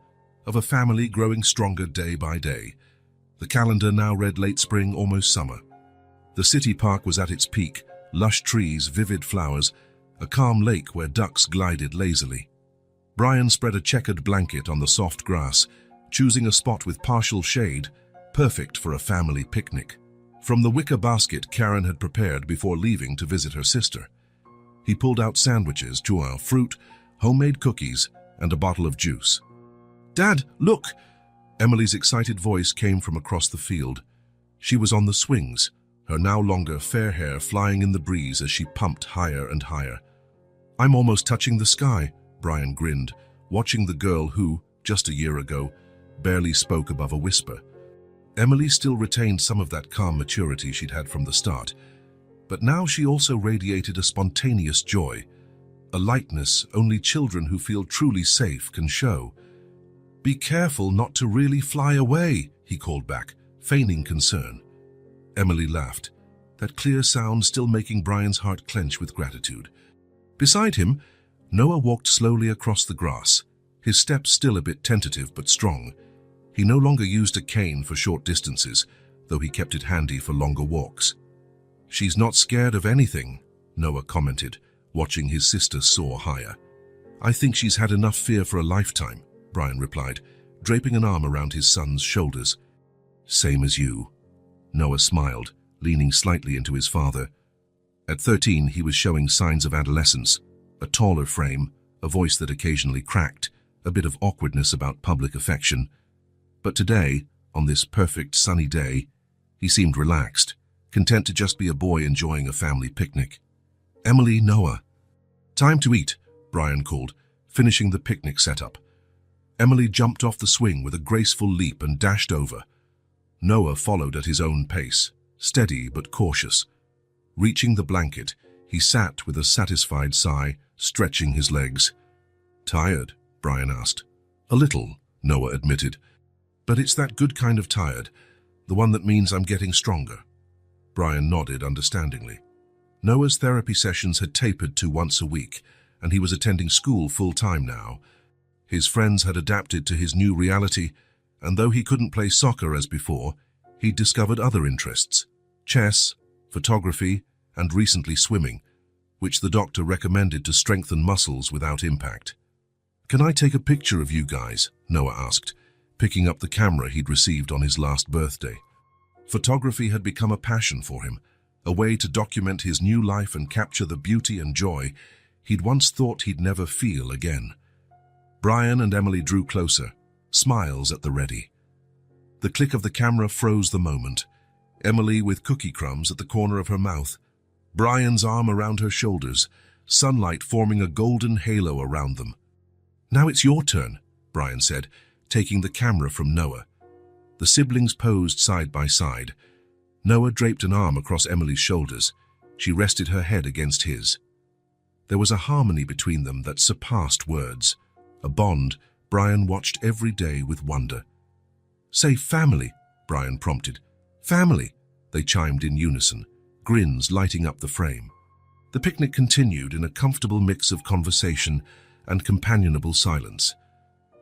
of a family growing stronger day by day. The calendar now read late spring, almost summer. The city park was at its peak, lush trees, vivid flowers, a calm lake where ducks glided lazily. Brian spread a checkered blanket on the soft grass, choosing a spot with partial shade, perfect for a family picnic. From the wicker basket Karen had prepared before leaving to visit her sister, he pulled out sandwiches, joie, fruit, homemade cookies, and a bottle of juice. "Dad, look!" Emily's excited voice came from across the field. She was on the swings, her now longer fair hair flying in the breeze as she pumped higher and higher. "I'm almost touching the sky," Brian grinned, watching the girl who, just a year ago, barely spoke above a whisper. Emily still retained some of that calm maturity she'd had from the start, but now she also radiated a spontaneous joy, a lightness only children who feel truly safe can show. "Be careful not to really fly away," he called back, feigning concern. Emily laughed, that clear sound still making Brian's heart clench with gratitude. Beside him, Noah walked slowly across the grass, his steps still a bit tentative but strong. He no longer used a cane for short distances, though he kept it handy for longer walks. "She's not scared of anything," Noah commented, watching his sister soar higher. "I think she's had enough fear for a lifetime," Brian replied, draping an arm around his son's shoulders. "Same as you." Noah smiled, leaning slightly into his father. At 13, he was showing signs of adolescence, a taller frame, a voice that occasionally cracked, a bit of awkwardness about public affection. But today, on this perfect sunny day, he seemed relaxed, content to just be a boy enjoying a family picnic. "Emily, Noah." "Time to eat," Brian called, finishing the picnic setup. Emily jumped off the swing with a graceful leap and dashed over. Noah followed at his own pace, steady but cautious. Reaching the blanket, he sat with a satisfied sigh, stretching his legs. "Tired?" Brian asked. "A little," Noah admitted. "But it's that good kind of tired, the one that means I'm getting stronger." Brian nodded understandingly. Noah's therapy sessions had tapered to once a week, and he was attending school full-time now. His friends had adapted to his new reality, and though he couldn't play soccer as before, he'd discovered other interests: chess, photography, and recently swimming, which the doctor recommended to strengthen muscles without impact. "Can I take a picture of you guys?" Noah asked, picking up the camera he'd received on his last birthday. Photography had become a passion for him, a way to document his new life and capture the beauty and joy he'd once thought he'd never feel again. Brian and Emily drew closer, smiles at the ready. The click of the camera froze the moment. Emily with cookie crumbs at the corner of her mouth, Brian's arm around her shoulders, sunlight forming a golden halo around them. "Now it's your turn," Brian said, taking the camera from Noah. The siblings posed side by side. Noah draped an arm across Emily's shoulders. She rested her head against his. There was a harmony between them that surpassed words, a bond Brian watched every day with wonder. "Say family," Brian prompted. "Family," they chimed in unison, grins lighting up the frame. The picnic continued in a comfortable mix of conversation and companionable silence.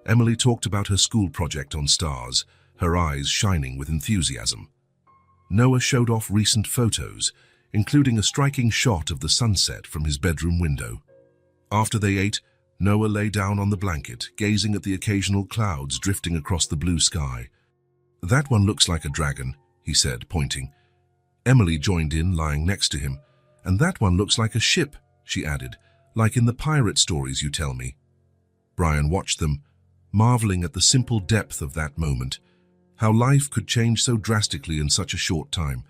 Emily talked about her school project on stars, her eyes shining with enthusiasm. Noah showed off recent photos, including a striking shot of the sunset from his bedroom window. After they ate, Noah lay down on the blanket, gazing at the occasional clouds drifting across the blue sky. "That one looks like a dragon," he said, pointing. Emily joined in, lying next to him. "And that one looks like a ship," she added, "like in the pirate stories you tell me." Brian watched them, marveling at the simple depth of that moment, how life could change so drastically in such a short time.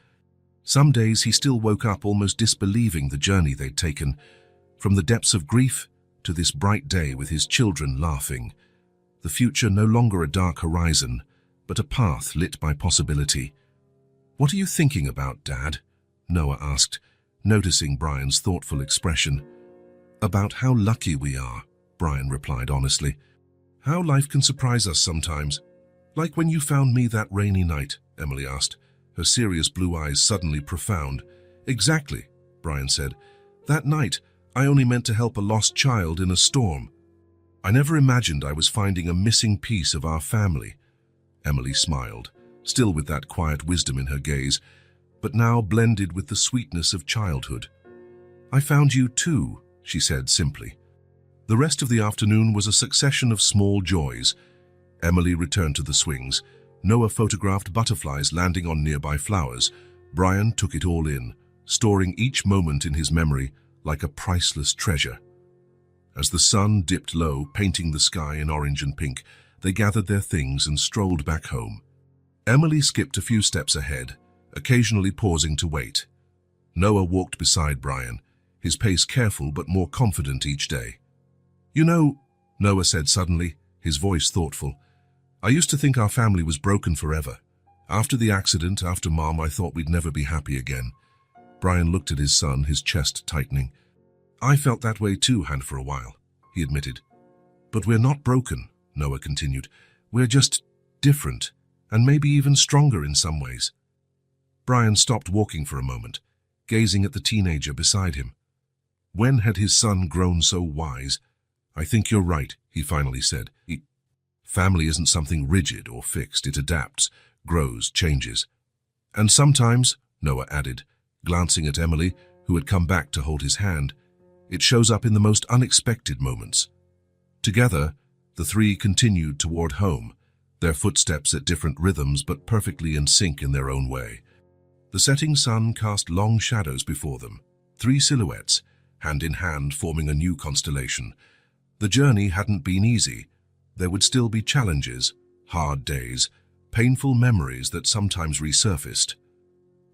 Some days he still woke up almost disbelieving the journey they'd taken, from the depths of grief to this bright day with his children laughing. The future no longer a dark horizon, but a path lit by possibility. "What are you thinking about, Dad?" Noah asked, noticing Brian's thoughtful expression. "About how lucky we are," Brian replied honestly. "How life can surprise us sometimes. Like when you found me that rainy night," Emily asked, her serious blue eyes suddenly profound. "Exactly," Brian said. "That night, I only meant to help a lost child in a storm. I never imagined I was finding a missing piece of our family." Emily smiled, still with that quiet wisdom in her gaze, but now blended with the sweetness of childhood. "I found you too," she said simply. The rest of the afternoon was a succession of small joys. Emily returned to the swings. Noah photographed butterflies landing on nearby flowers. Brian took it all in, storing each moment in his memory like a priceless treasure. As the sun dipped low, painting the sky in orange and pink, they gathered their things and strolled back home. Emily skipped a few steps ahead, occasionally pausing to wait. Noah walked beside Brian, his pace careful but more confident each day. "You know," Noah said suddenly, his voice thoughtful, "I used to think our family was broken forever. After the accident, after Mom, I thought we'd never be happy again." Brian looked at his son, his chest tightening. "I felt that way too, Han, for a while," he admitted. "But we're not broken," Noah continued. "We're just different, and maybe even stronger in some ways." Brian stopped walking for a moment, gazing at the teenager beside him. When had his son grown so wise? "I think you're right," he finally said. Family isn't something rigid or fixed. It adapts, grows, changes. "And sometimes," Noah added, glancing at Emily, who had come back to hold his hand, "it shows up in the most unexpected moments." Together, the three continued toward home, their footsteps at different rhythms but perfectly in sync in their own way. The setting sun cast long shadows before them, three silhouettes, hand in hand forming a new constellation. The journey hadn't been easy. There would still be challenges, hard days, painful memories that sometimes resurfaced.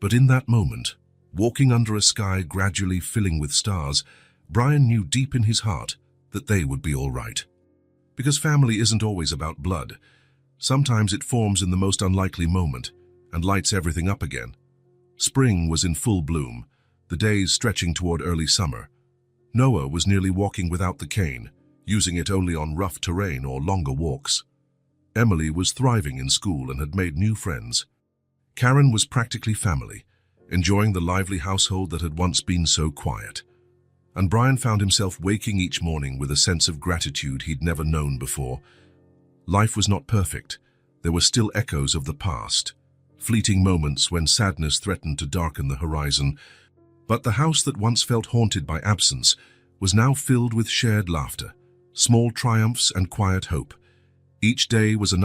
But in that moment, walking under a sky gradually filling with stars, Brian knew deep in his heart that they would be all right. Because family isn't always about blood. Sometimes it forms in the most unlikely moment and lights everything up again. Spring was in full bloom, the days stretching toward early summer. Noah was nearly walking without the cane, using it only on rough terrain or longer walks. Emily was thriving in school and had made new friends. Karen was practically family, enjoying the lively household that had once been so quiet. And Brian found himself waking each morning with a sense of gratitude he'd never known before. Life was not perfect. There were still echoes of the past, fleeting moments when sadness threatened to darken the horizon. But the house that once felt haunted by absence was now filled with shared laughter, small triumphs and quiet hope. Each day was another